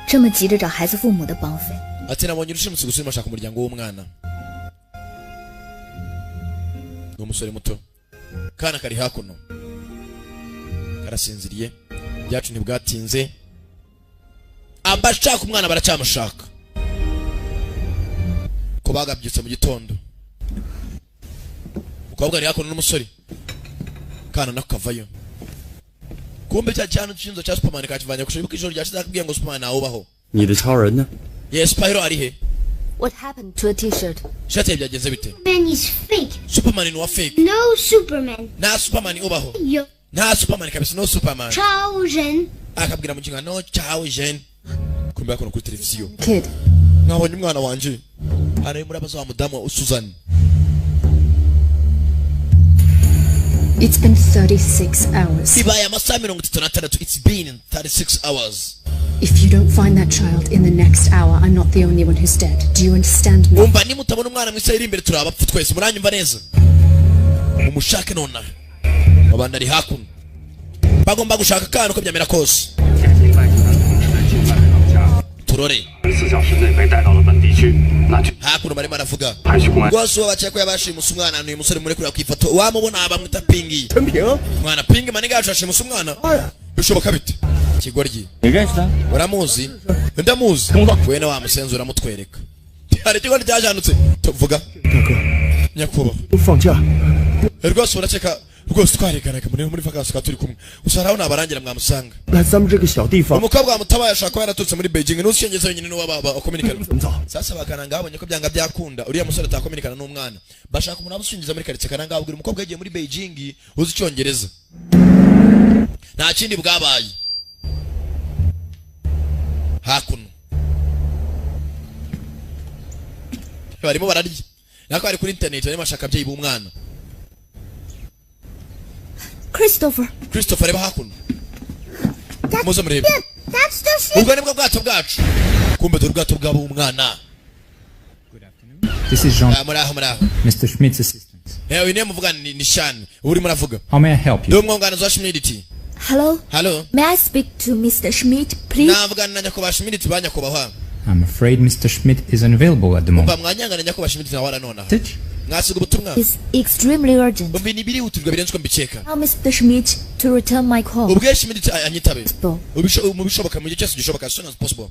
这么急着找孩子父母的绑匪。 ati nabonye rushimusi gusa urimo ashaka umuryango w'umwana ni umusore muto kana kari hakuno karasinziriye byacu ntibwatinze abashaka umwana baracyamushaka ko bagabyutse mu gitondo umukobwa ari hakuno n'umusore kana nako kavayo kumbe cya cyane cy'inzo cya Superman kakivanye kushoboka ko ijoro ryashize akubwiye ngo Superman awubaho 你的超人呢？ yes Spyro ari he What happened to a T-shirt? shati byagenze bite Man, he's fake. Superman ni wa fake No Superman. nta Superman ubaho Yo, nta Superman kabisa no Superman Chao Zhen. akabwira mu kingano cyawe Jean kumbe yakono kuri televiziyo Kid, mwabonye umwana wanje hano muri abaza wa mudamu Susan. It's been 36 hours. Ibaya amasaha 36. It's been 36 hours. If you don't find that child in the next hour, I'm not the only one who's dead. Do you understand me? Umva ni mutabona umwana mwisa iri imbere turabapfu twese muranyumva neza. Umushake nona. Abandi ari hakuno. Bagomba gushaka kana uko byamera kose. Turore. Hakuno bari baravuga. Rwose wabacye ko yabashimusa umwana n'uyu musore muri kureba kwifoto. Wamubona abamwita Pingi. Mwana Pingi maniga yashashimusa umwana. Bishoboka bite? Kigoryi. Uramuzi? Ndamuzi. Wena wa musenzi uramutwereka. Hari kigoryi cyajandutse. Tuvuga. Nyakuba. Ufanja. Rwose uraceka rwose twaregaraka muri vacances turi kumwe. Usaraho nabarangira mwamusanga. Lazam 这个小地方. Umukobwa mutabaye ashaka yaraturutse muri Beijing n'ushengeze wenyine no baba communicate. Sasa bakananga abonye ko byanga byakunda. Uriya musore atakominikana n'umwana. Bashaka umuntu abushingiza muri karitsiye kananga abwira umukobwa yagiye muri Beijing uzi icyongereza. Nta kindi bwabaye. Hakuno. Barimo bararya. Nako ari kuri internet barimo bashaka byeyi b'umwana. Christopher reba hakuno. Muze murebe. That's the ship. Ubwo nibwo bwato bwacu. Kumbe dore ubwato bwabo umwana. This is Jean. Muraho. Mr. Schmidt's assistant. Uyu niwe muvuga ni Shan. Uri muravuga. How may I help you? Dore umwunganizi wa Schmidt. Hello? May I speak to Mr. Schmidt, please? Navugana na nyakubahwa Schmidt banyakubahwa. I'm afraid Mr. Schmidt is unavailable at the moment. Mwanyangana nyakubahwa Schmidt na wala nona. Mwasiga ubutumwa. It's extremely urgent. Umbi ni biri uturwa birenze ko mbiceka. Tell Mr. Schmidt to return my call. Ubwe Schmidt anyitabe. Ubishoboka mu gihe cyose gishoboka as soon as possible.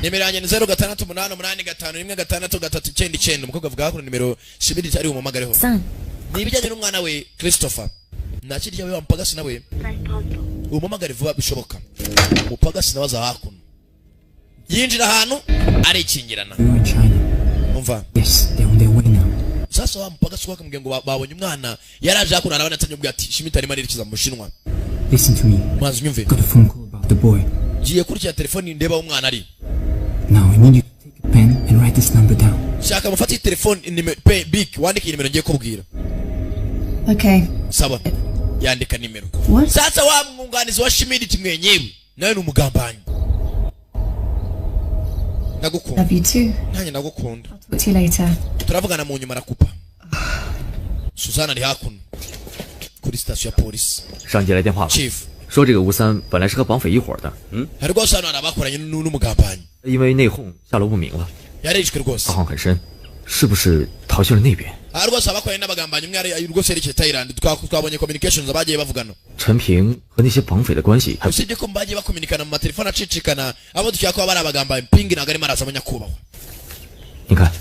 Nimero yanjye ni 0688816339 umukobwa avuga ko nimero Schmidt ari umumagareho. Nibijyanye n'umwana we Christopher. Nakirya we wampagasi nawe. Umumagare vuba bishoboka. Umupagasi nabaza hakuno. Yinjira ahantu arikingirana. Umva. Yes, they're on their way now. Sasa wa mpagasi kwa kumgengo babonye umwana yaraje hakuna arabana atanyubwa ati Schmidt ari maririkiza mu Bushinwa. Listen to me. Mwanzi nyumve. Got a phone call about the boy. Giye kurikira telefone ndeba umwana ari. Now I need you to take a pen and write this number down. Shaka mufati telefone big wandike nimero ngiye kubwira. Okay. Sawa. Yandika nimero. What? Sasa wa mwunganizi wa Schmidt mwenyewe nawe n'umugambanyi. Ndagukunda. Love you too. Nanye ndagukunda. I'll talk to you later. Turavugana mu nyuma nakupa. Susana ari hakuno. Kuri station ya police. 上级来电话了， Chief 说这个吴三本来是和绑匪一伙的， hari rwose hano hari abakoranye n'umugambanyi 因为内讧下落不明了， yarishwe rwose 大慌很深，是不是逃去了那边？ aha rwose abakoranye n'abagambanyi umwe ari rwose yerekeye Thailand twabonye communications abagiye bavugana 陈平和那些绑匪的关系还 usibye ko bagiye bakominikana mu matelefone acicikana abo dukeka ko bari abagambanyi Pingi ntabwo arimo araza abanyakubahwa 你看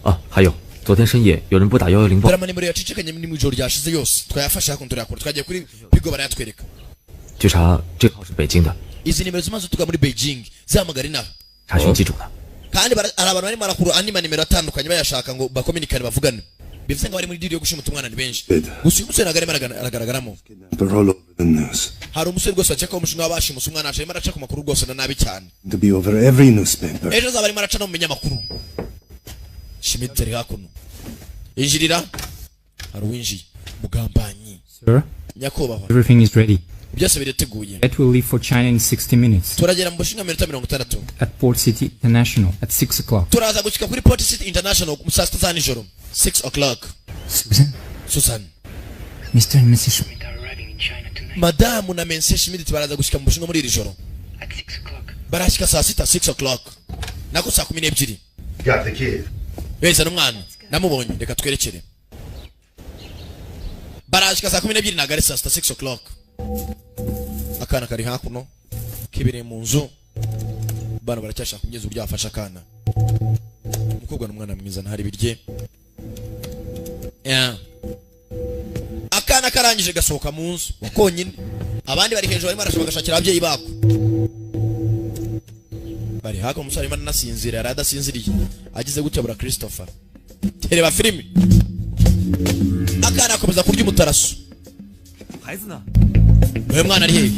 啊，还有昨天深夜有人拨打110报 dore amanimero yacicikanye mu ijoro ryashize yose twayafashe hakuno turayakora twagiye kuri Pigo barayatwereka 据查这个号是北京的， izi nimero zimaze tuga muri Beijing zihamagara inaha 查询机主的。 kandi hari abantu barimo barakura andi manimero atandukanye bayashaka ngo bakominikane bavugane bivuze ngo bari muri deal yo gushimuta umwana ni benshi gusa uyu musore ntabwo arimo aragaragaramo They're all over the news. hari umusore rwose wakeka ko umushinga w'abashimusa umwana arimo araca ku makuru rwose na nabi cyane To be over every newspaper. ejo azaba arimo araca no mu binyamakuru Schmidt ari hakuno injirira hari uwinjiye mugambanyi Sir, nyakubahwa everything is ready. byose birateguye That will leave for China in 60 minutes. turagera mu Bushinwa minota 60 At Port City International at 6 o'clock. turaza gushika kuri Port City International mu saa 6 za nijoro 6 o'clock Susan Mr. and Mrs. Schmidt. madamu na Mense Schmidt baraza gushika mu Bushinwa muri iri joro barashika saa 6 o'clock nako saa 12 Got the kid. weza n'umwana namubonye reka twerekere barashika saa 12 nagare saa 6 o'clock akana kari hakuno kibere mu nzu bana baracyashaka kugeza uburyo afasha akana umukobwa n'umwana mwiza ntari birye akana karangije gasohoka mu nzu konyine abandi bari hejuru barimo barashaka gashakira ababyeyi bako bari hako umusore arimo anasinzira yari adasinziriye agize gutya bura Christopher tereba filimi akana akomeza kurya umutaraso 孩子呢？ uyu mwana ari hehe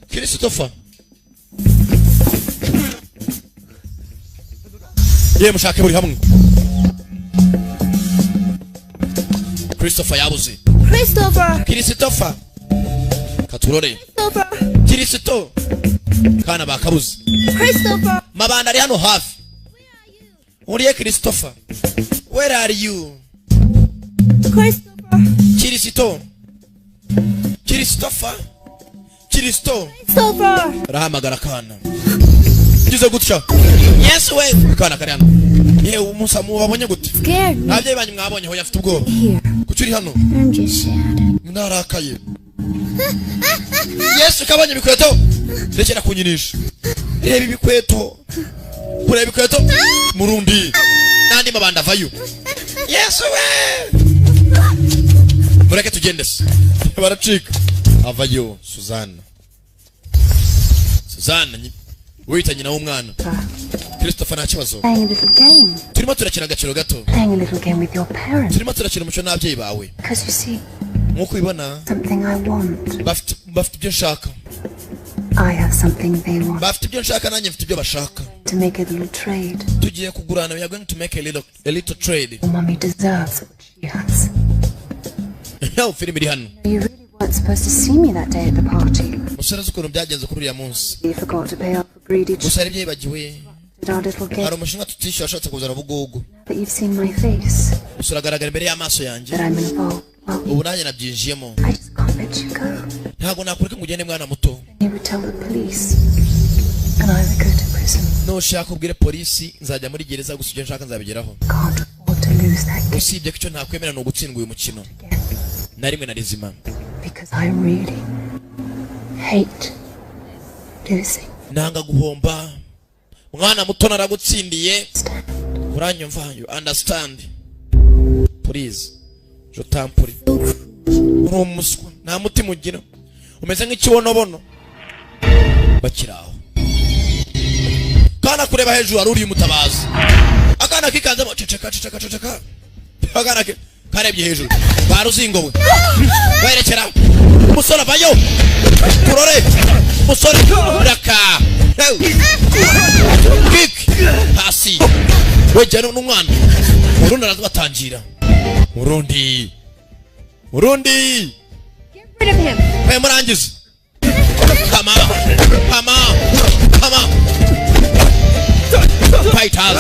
Christopher ye mushake buri hamwe. Christopher yabuze. Christopher katurore. Kristo kana bakabuze. Mabanda ari hano hafi. Uriye Christopher, where are you? Kristo rahamagara kana gize gutya. Yes we kana kari hano. Yewe umusa mubabonye gute? Nabye banyu mwabonye ho yafite ubwoba. Kucyuri hano? Narakaye. Yesu kabonye bikweto. Rekera kunyinisha. Reba ibikweto. Kureba ibikweto. Murundi. Nandi mabanda vayo. Yesu we. Mureke tugendese. Baracika. Avayo Suzanne. Wita nyina w'umwana. Christopher nta kibazo. Turimo turakina agaciro gato. Turimo turakina umuco n'ababyeyi bawe. Nkuko ubibona. Bafite ibyo nshaka. Bafite ibyo nshaka nanjye mfite ibyo bashaka. Tugiye kugurana. We are going to make a little trade. Mommy deserves what she has. Film iri hano. You really weren't supposed to see me that day at the party. Musarazi ukuntu byagenze kuri uriya munsi. You forgot to pay off for greedy. Musari byibagiwe. Hari umushinga tutishyura washatse kuzana bugugu. But you've seen my face. Usuragaragara imbere y'amaso yanjye. That I'm involved. Ubu nanjye nabyinjiyemo. I just can't let you go. Ntabwo nakureka ngo ugende mwana muto. You would tell the police. And I would go to prison. Nushaka ubwire polisi nzajya muri gereza gusa ibyo nshaka nzabigeraho. Can't afford to lose that game. Usibye ko icyo ntakwemera ni ugutsindwa uyu mukino. Na rimwe na rizima. Because I really hate losing. Nanga guhomba. Mwana muto naragutsindiye. Uranyumva? You understand? Please. Je t'en prie. Umuswa nta mutima ugira. Umeze nk'ikibonobono. Bakiraho. Kana kureba hejuru ari uri umutabazi. Akana kikanzemo ceceka. Akana karebye hejuru. Baruzingo we. Werekera. Musora vayo. Kurore. Musora raka. Kick. Hasi. Wejana n'umwana. Urundi arabatangira. Urundi. Get rid of him. Hey, murangize. Come on. Fighters.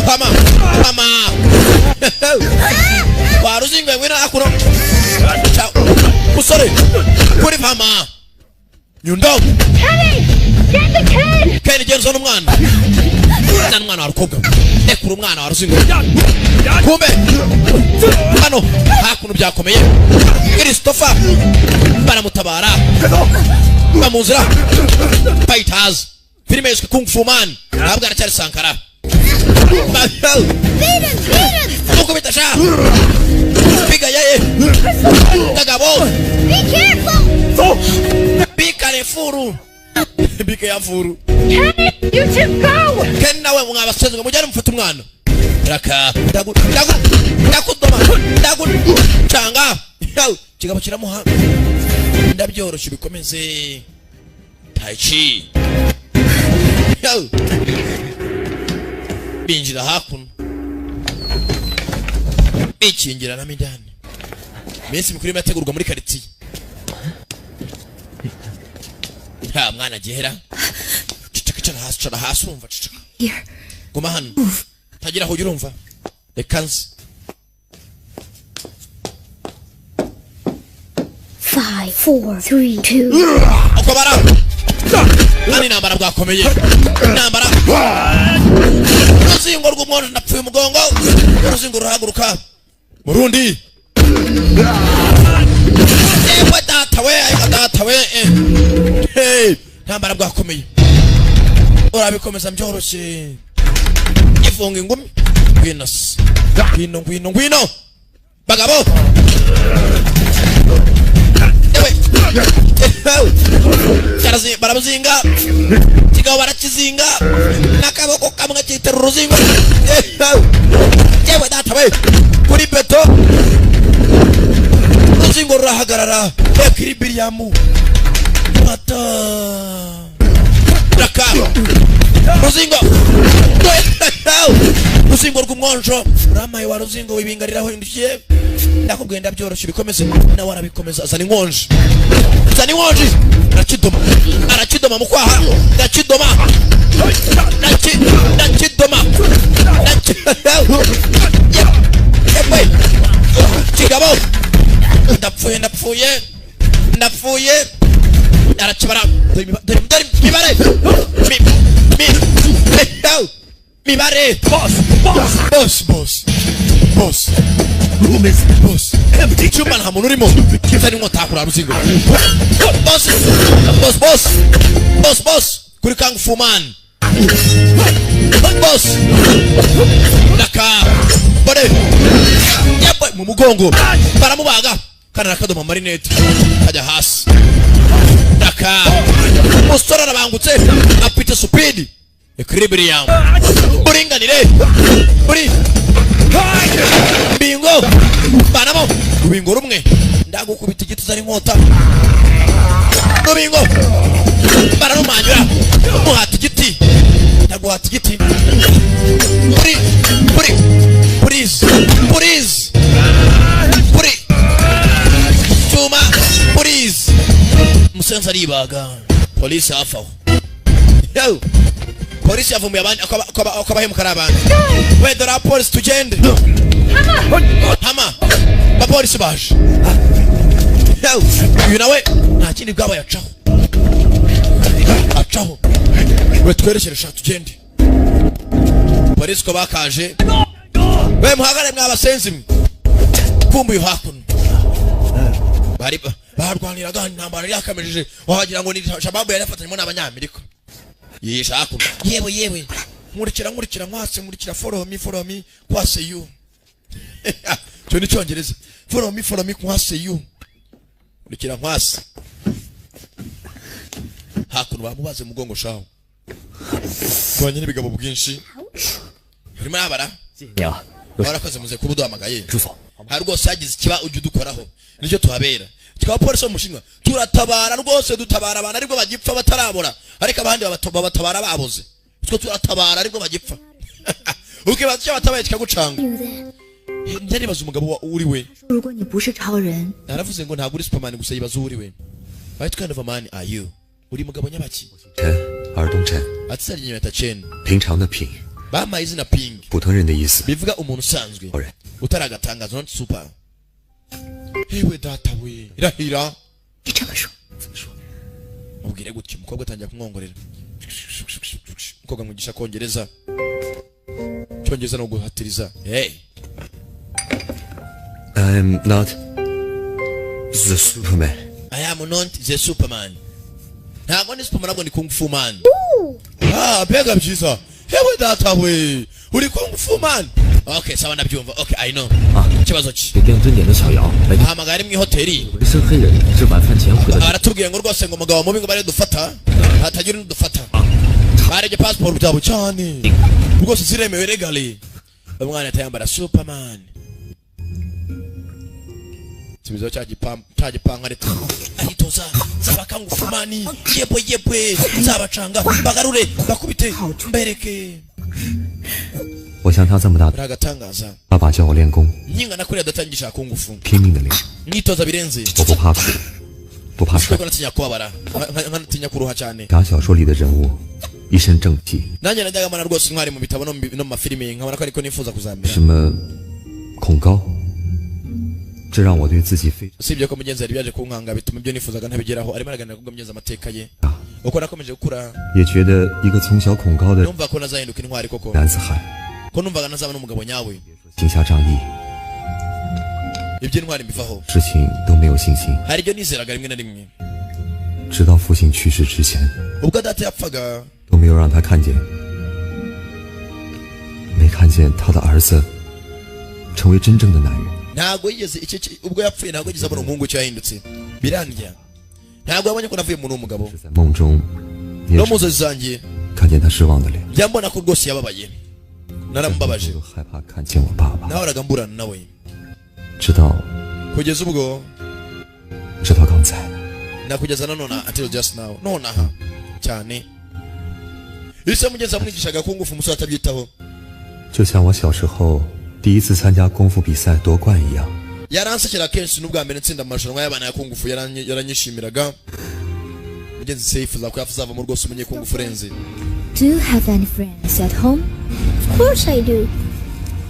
Come on. Waruzingo wena akuno. Ciao. Musore. Kuri pama. Nyundo. Kenny! Get the kid! Kenny Jensen umwana. Nani mwana warukobwa. Ekuru umwana waruzingo. Kumbe. Hano hakuno byakomeye. Christopher baramutabara. Bamuzira. Fighters. Filime yiswe Kung Fu Man. Ntabwo aracyari Sankara. Beat him! Uko bitasha. Piga yeye. Kagabo. Be careful! Be careful. Be careful. Kenny, you two go! Kenny nawe mwabasezwe mujyane mufata umwana. Raka. Ndakudoma. Changa. Kigabo kiramuha. Ndabyoroshye bikomeze. Tai Chi. Binjira hakuno. Bikingira na midani. Mensi mikuru yategurwa muri quartier. Ha mwana gihera. Cara hasi umva cicaka. Here. Guma hano. Tagira aho urumva. Ekansi. 5, 4, 3, 2. Okobara. Nani nambara bwakomeye. Nambara. Uruzingo rw'umuntu napfuye umugongo. Uruzingo ruhaguruka. Murundi. Data we. Hey, nambara bwakomeye. Urabikomeza byoroshye. Ifunga ingumi. Ngwino. Bagabo. Karazi baramuzinga. Kigabo barakizinga. Nakaboko kamwe kitera uruzingo. Yewe data we. Kuri beto. Uruzingo rurahagarara. Ekiribiriyamu. Mata. Raka. ruzingo ruzingo rw'umwonjo uramaye wa ruzingo wibingariraho indukiye ndakubwiye ndabyoroshye bikomeze nawe arabikomeza zana inkonji arakidoma mu kwaha ndakidoma kigabo ndapfuye arakibara dore mibare boss room is empty. Icyuma nta muntu urimo zari nkotakura ruzingo boss kuri Kung Fu Man boss naka bode yapo mu mugongo baramubaga kana nakadoma marinette kajya hasi naka mustora arabangutse apita speed equilibrium buringanire buri bingo banamo rubingo rumwe ndagukubita igiti zari nkota rubingo baranumanyura muhata igiti ndaguhata igiti please Tuma please musenza ribaga police afaho yo polisi yavumuye abandi akabahemukara abandi wedora polisi tugende hama bapolisi baje uyu nawe nta kindi bwabaye acaho we twerekeresha tugende polisi ko bakaje we muhagare mwabasenzi mwe kumbuye hakuno bari barwaniraga intambara yakamejeje wagira ngo ni shababu yari afatanyemo n'abanyamerika yisha hakuno yewe nkurikira nkwase follow me kwase you cyo ni cyongereza follow me kwase you nkurikira nkwase hakuno bamubaze mugongo shaho twanye n'ibigabo bwinshi urimo nabara barakoze muze kubuduhamagaye hari rwose yagize ikiba ujye udukoraho nicyo tuhabera tukaba polisi w'umushinwa turatabara rwose dutabara abantu ariko bagipfa batarabora ariko abandi babatabara baboze twe turatabara ariko bagipfa ukibaza icyo batabaye kikagucanga ndaribaza umugabo uri we naravuze ngo ntabwo uri Superman gusa yibaza uri we what kind of a man are you uri mugabo nyabaki atsari nyamata Chen 平常的平 bama izina ping 普通人的意思 bivuga umuntu usanzwe utaragatangaza not super hewe data we irahira mubwire gutyo umukobwa atangira kumwongorera umukobwa mwigisha kongereza cyongereza no guhatiriza hey I am not the Superman. I am not the Superman. Ntabwo ni Superman ntabwo ni Kung Fu Man. Bega byiza. Hewe data we. Uri Kung Fu Man. Okay, sawa nabyumva. Okay, I know. Kibazo ki. 给电针点的小姚来 hamagara mu hoteli. 一身黑人是晚饭前回的。 Aratubwiye ngo rwose ngo umugabo mubi ngo bare dufata. Hatagira n'udufata. Bareje passport byabo cyane. Rwose ziremewe legally. Umwana atayambara Superman. Tibizo cyagipanga leta aritoza zabakangu fumani yebwe zabacanga bagarure bakubite mbereke 我像他这么大， ragatangaza 爸爸教我练功， nyinga nakuri adatangisha kungufu 拼命的练， nitoza birenze 我不怕苦，不怕摔。 ko natinya kubabara natinya kuruha cyane 侠小说里的人物一身正气， nanjye najyaga mana rwose intwari mu bitabo no mu mafilime nkabona ko ariko nifuza kuzamera 什么恐高，这让我对自己非 usibye ko mugenzi yari byaje kunkanga bituma ibyo nifuzaga ntabigeraho arimo araganira kubwo mugeza amateka ye uko nakomeje gukura 也觉得一个从小恐高的 numva ko nazahinduka intwari koko 男子汉， ko numvaga nazaba n'umugabo nyawe 行侠仗义， iby'intwari mbivaho 事情都没有信心， hari ibyo nizeraga rimwe na rimwe 直到父亲去世之前， ubwo data yapfaga 都没有让他看见，没看见他的儿子成为真正的男人。 ntabwo yigeze ubwo yapfuye ntabwo yigeze abona umuhungu cyo yahindutse birandya ntabwo yabonye ko navuye umuntu w'umugabo 在梦中， no mu nzozi zanjye 看见他失望的脸， njya mbona ko rwose yababaye naramubabaje 就害怕看见我爸爸， nahoraga mburana nawe 直到 kugeza ubwo 刚才， nakugeza nanone until just now nonaha cyane ise mugenzi amwigishaga kungufu umusore atabyitaho 就像我小时候第一次参加功夫比赛夺冠一样。 yaransekera kenshi n'ubwa mbere nsinda amarushanwa y'abana ya kungufu yaranyishimiraga mugenzi se yifuza ko yazavamo rwose umenye kungufu urenze. Do you have any friends at home? Of course I do.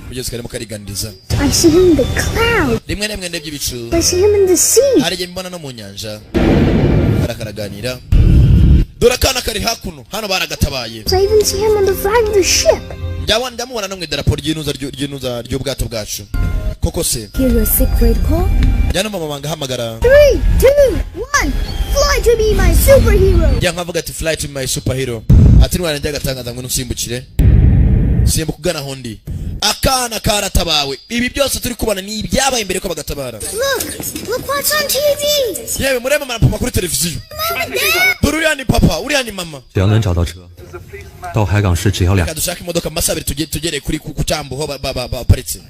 mugenzi karimo kariganiriza. I see him in the cloud. rimwe na rimwe ndebye ibicu. I see him in the sea. hari igihe mbona no mu nyanja barakaraganira. dore akana kari hakuno hano baragatabaye. I even see him on the flag of the ship. ndamubona no mu idarapo ry'inuza ry'ubwato bwacu. koko se Hear a secret call. njyana mama wanga hamagara. 3, 2, 1. Fly to be my superhero. njya nkavuga ati fly to my superhero. ati ntwara njya gatangaza ngo nsimbukire. simbuka ugana hondi. akana karatabawe. ibi byose turi kubona ni ibyabaye imbere ko bagatabara. Look what's on TV. yewe mureba mama kuri televiziyo. dore uriya ni papa uriya ni mama. 只要能找到车，到海港市只要2。 kadushaka imodoka mu masaha 2 tugereye kuri ku cyambu ho baparitse.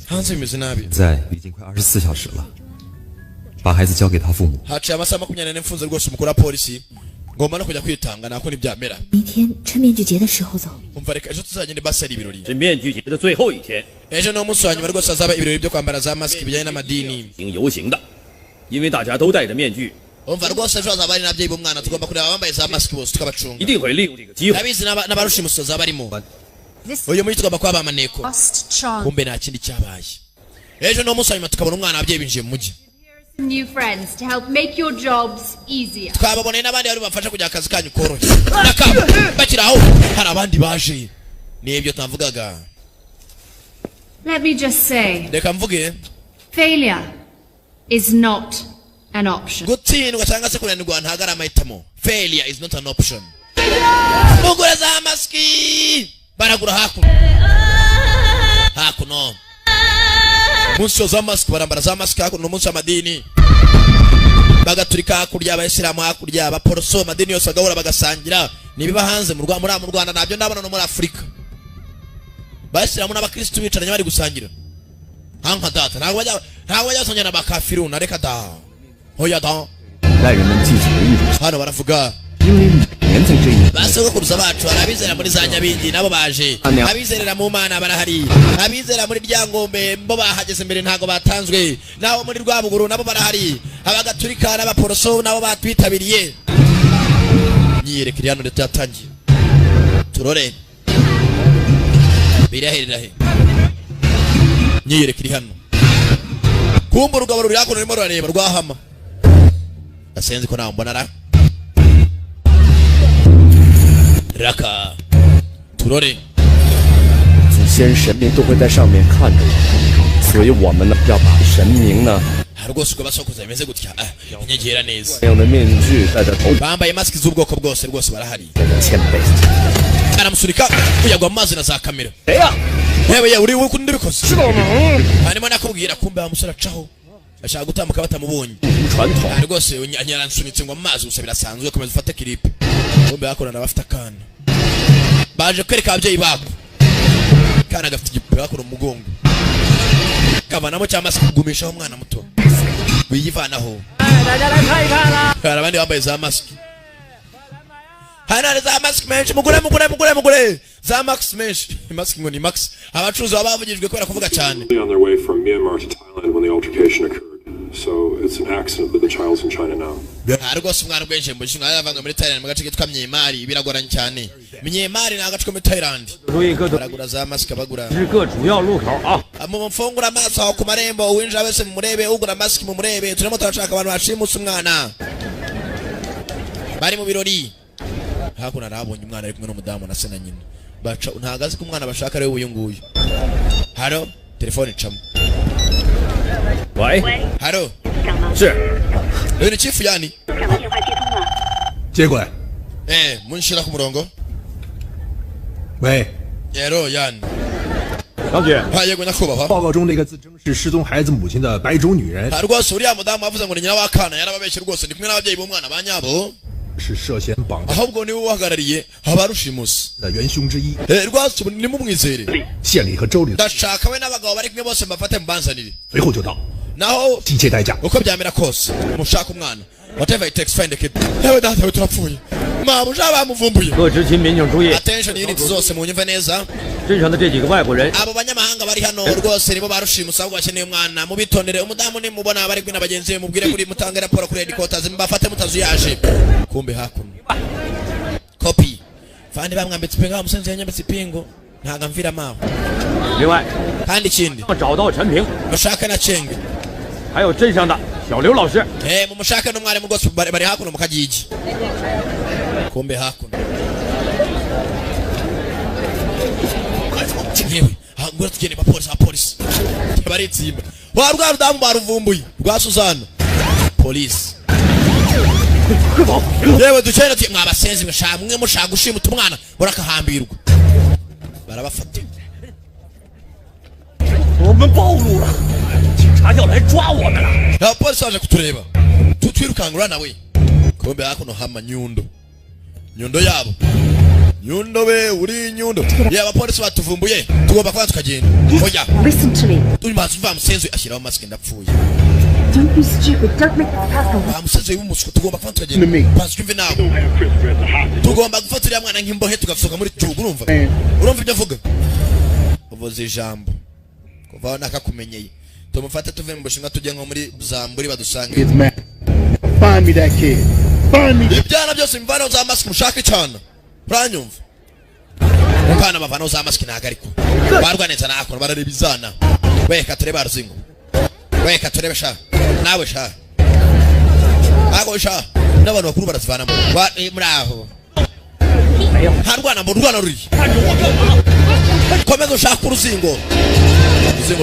hanze bimeze nabi. 在已经快24小时了，把孩子交给他父母。 haciye amasaha 24 mfunze rwose umukuru wa polisi. ngomba no kujya kwitanga nako ntibyamera. 明天趁面具节的时候走。 umva reka ejo tuzagende basi ari ibirori. 是面具节的最后一天。 ejo ni umunsi wa nyuma rwose hazaba ibirori byo kwambara za masiki bijyanye n'amadini. 游行的，因为大家都戴着面具。 umva rwose ejo hazaba ari n'ababyeyi b'umwana tugomba kureba abambaye za masiki bose tukabacunga. 一定会利用这个机会。 abizi n'abarushimusi bazaba barimo. uyu munsi tugomba kuba bamaneko. kumbe nta kindi cyabaye. ejo ni umunsi wa nyuma tukabona umwana ababyeyi binjiye mu mujyi. New friends to help make your jobs easier. twababoneye n'abandi bari bafasha kugira akazi kanyu koroshye. nakabo bakiri aho hari abandi baje. nibyo tunavugaga. Let me just say, reka mvuge failure is not an option. gutsindwa cyangwa se kunanirwa ntabwo ari amahitamo. failure is not an option. mugure za masiki baragura hakuno munsi za masiki barambara za masiki hakuno munsi w'amadini bagaturika hakurya abayisilamu hakurya abaporoso amadini yose bagahura bagasangira. nibiba hanze mu Rwanda nabyo ndabona no muri Afurika bayisilamu n'abakristo bicaranye bari gusangira. hanka data ntabwo bajya basangira n'abakafiru na reka da hoya da 代人们记起了一种， hano baravuga 因为每年在这一年， basogokuruza bacu hari abizera muri za Nyabingi nabo baje. abizerera mu Mana barahari. abizera muri Ryangombe bo bahageze mbere ntago batanzwe. nabo muri Rwabuguru nabo barahari. abagaturika n'abaporoso nabo batwitabiriye. nyiyerekere hano ndetse yatangiye. turore biraherera he. nyiyerekere hano. kumba urugabo ruri hakuno rurimo rurareba rwahama. asenze ko nawe mbona ra raka turore 祖先神明都会在上面看着我，所以我们呢要把神明呢 rwose uko basokuza bimeze gutya inyegera neza 这样的面具戴在头， bambaye masiki z'ubwoko bwose rwose barahari. 谦卑。 aramusunika uyagwa mu mazi na za kamera. 谁呀？ yewe uri wuko ndibikoze. 是老农。 harimo nakubwira kumbe amusura acaho ashaka gutambuka batamubonye. 传统。 rwose anyaransunitse ngo mu mazi gusa birasanzwe komeza ufate clip. kumbe bakorana bafite akana. baje kwereka ababyeyi bako. kana gafite igipupe bakora umugongo. kavanamo cyangwa se kugumishaho umwana muto. wiyivanaho. hari abandi bambaye za masiki. hari za masiki menshi mugure za max menshi. masiki ngo ni max. abacuruzi baba bavugijwe kubera kuvuga cyane. On their way from Myanmar to Thailand when the altercation occurred. So it's an accident that the child's in China now. rwose umwana bwenje mu gishinga yavanga muri Thailand mu gace kitwa Myanmar biragoranye cyane. Myanmar ni agace ko muri Thailand. baragura za masiki bagura. 是个主要路口啊。 mu mfungura amaso aho ku marembo uwinjira wese mumurebe ugura masiki mumurebe. turimo turashaka abantu bashimusa umwana. bari mu birori. hakuno arabonye umwana ari kumwe n'umudamu na se na nyina. baca ntago azi ko umwana bashaka ari uyu nguyu. haro telefone icamo. 喂， haro 是， uyu ni chief yani. 长的电话接通了。 接过来。 munshira ku murongo. 喂。 yero yani. 小姐。 yego nyakubahwa. 报告中那个自称是失踪孩子母亲的白种女人。 rwose uriya mudamu avuze ngo ni nyina w'akana yarababeshye rwose ndi kumwe n'ababyeyi b'umwana ba nyabo. 是涉嫌绑架。 ahubwo niwe uhagarariye abarushimusi 的元凶之一。 rwose nimumwizere. 县里和州里。 ndashaka we n'abagabo bari kumwe bose mbafate mbanzanire. 随后就到。 naho 一切代价 uko byamera kose mushaka umwana Whatever it takes, find the kid. Hewe data turapfuye. Mabuja bamuvumbuye. 各执勤民警注意 Attention units zose munyumve neza. 镇上的这几个外国人 Abo banyamahanga bari hano rwose nibo barushimusa ahubwo bakeneye umwana mubitondere umudamu ni mubona bari kwina bagenzi be mubwire kuri mutange raporo kuri headquarters mbafate mutazuyaje. Kumbe hakuno. Copy. Fandi bamwambitse ipingo umusenzi yanyambitse ipingo ntaga mvira maho. 另外 kandi ikindi 要找到陈平 mushaka na Chenge 还有镇上的小刘老师 mumushaka n'umwarimu rwose bari hakuno mu Kagigi. Kumbe hakuno. Yewe ngura tugende abapolisi baritsimba wa rwa rudamu baruvumbuye rwa Suzana police. Yewe ducene mwabasenzi mwe mushaka gushimuta umwana urakahambirwa barabafata. 我们暴露了，警察要来抓我们了。 Abapolisi baje kutureba tutwirukangura nawe. Kumbe hakuno hama nyundo yabo nyundo be uri nyundo yaba polisi batuvumbuye tugomba kuba tukagenda. Oya Listen to me. turi mazu va musenzi ashyiraho mask ndapfuye. Don't be stupid. Don't make that happen. Musenzi w'umuswa tugomba kuba tukagenda. Bazi kumve nawe tugomba gufata uriya mwana nk'imbohe tugafuka muri gihugu. Urumva ibyo avuga uvuze ijambo kuva nakakumenyeye tumufate tuve mu bushinga tujye nko muri Zamburi badusange. Find me that kid. Find me. Ibyana byose mvana za mask mushake cyane uranyumva. Mukana bavana za mask nagariko barwaneza nakora barareba izana. Weka tureba ruzingo weka turebe sha nawe sha ago sha n'abantu bakuru barazivana muri aho harwana mu rwana ruri komeza ushaka uruzingo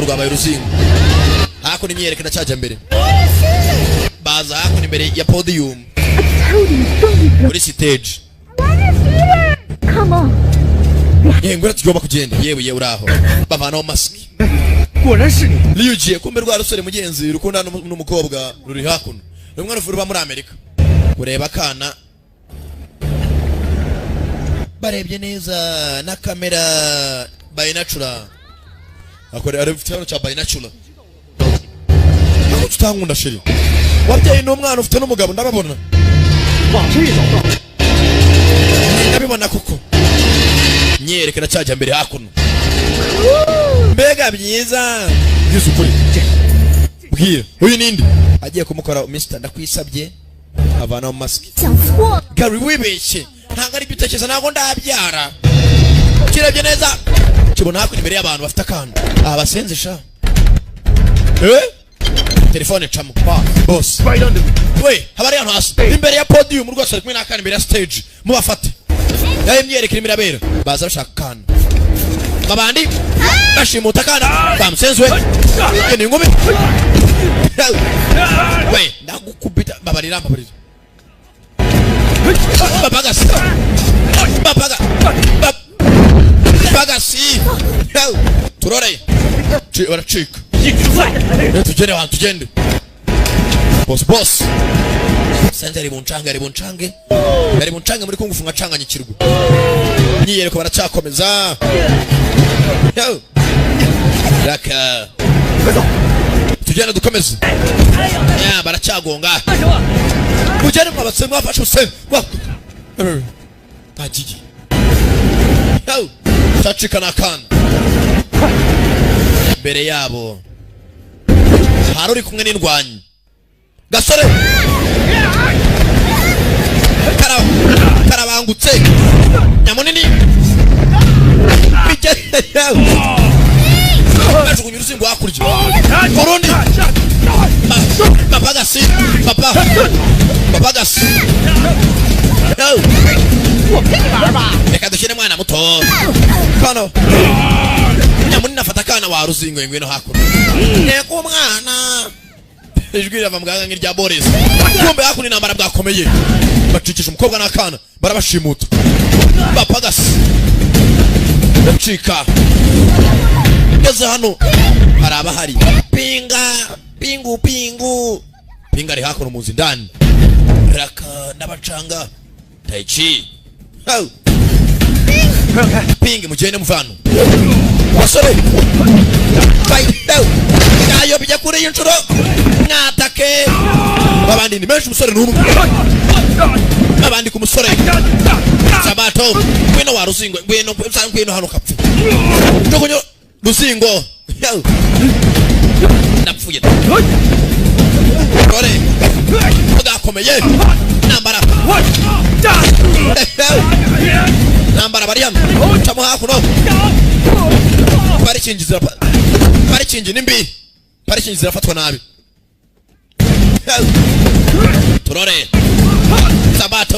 rwabaye uruzingo hakuno imyereke ndacyaje mbere baza hakuno imbere ya podium muri stage. Come on. Ngura tugomba kugenda yewe uraho bavanaho mask. 果然是你 Liugiye kumbe rwa rusore mugenzi rukunda n'umukobwa ruri hakuno. Rumwe ruvuruba muri Amerika. Kureba kana barebye neza na kamera binatural. Akore arifite cya binatural. Tutangunda shiri. Wabyaye n'umwana ufite n'umugabo ndababona. Ndabibona kuko. Nyerekana cyajya mbere hakuno. Mbega byiza. Yisukuri. Bwira. Uyu nindi? Agiye kumukora Mr. Ndakwisabye. Avana mask. Gary wibeshye. Ntanga ari bitekereza nago ndabyara. Kirebye neza. Kibona hakuno imbere y'abantu bafite akana. Abasenze sha. Telefone chamo. Boss. We, habari hano hasi. Imbere ya podium rwose ari kumwe n'akana imbere ya stage. Mubafate. Yaye myereke imirabera. Baza bashaka kana. Babandi bashimuta kana bamusenzwe ni ngome. We, ndagukubita babarira. Babagasi. Babagasi. Turore. Baracika. Tugende. Boss. Sentari bunchange. Bari bunchange muri kungufu ngacanganyikirwa. Niyereko baracyakomeza. Raka. Tugende dukomeze. Baracyagonga. Mujyane mwabatsemwe bafashe use. Tajiji. Tacika nakana. Mbere yabo hari uri kumwe n'indwanyi. Gasore karabangutse nyamunini bajugunya uruzingo hakurya. Burundi babagasi reka dushyire mwana muto kano nyamunini afata akana wa ruzingo ngwino hakuno. Nteko umwana ijwi rava muganga nk'irya Boris. Kumbe hakuno intambara bwakomeye. Bacikisha umukobwa n'akana barabashimuta. Bapagasi bacika. Ngeze hano haraba hari pingu pinga ari hakuno muzi ndani. Raka ndabacanga Taichi. Pingi mugende muvano. Basore Yayo bijya kuri y'inshuro mwatake abandi ni menshi umusore n'umwe abandi ku musore Sabato ngwino wa Ruzingo ngwino hano kapfu ndokonyo Ruzingo napfuye Rore ugakomeye nambara bariya tamu hakuno parikingi nimbi parikingi zirafatwa nabi Turore Sabato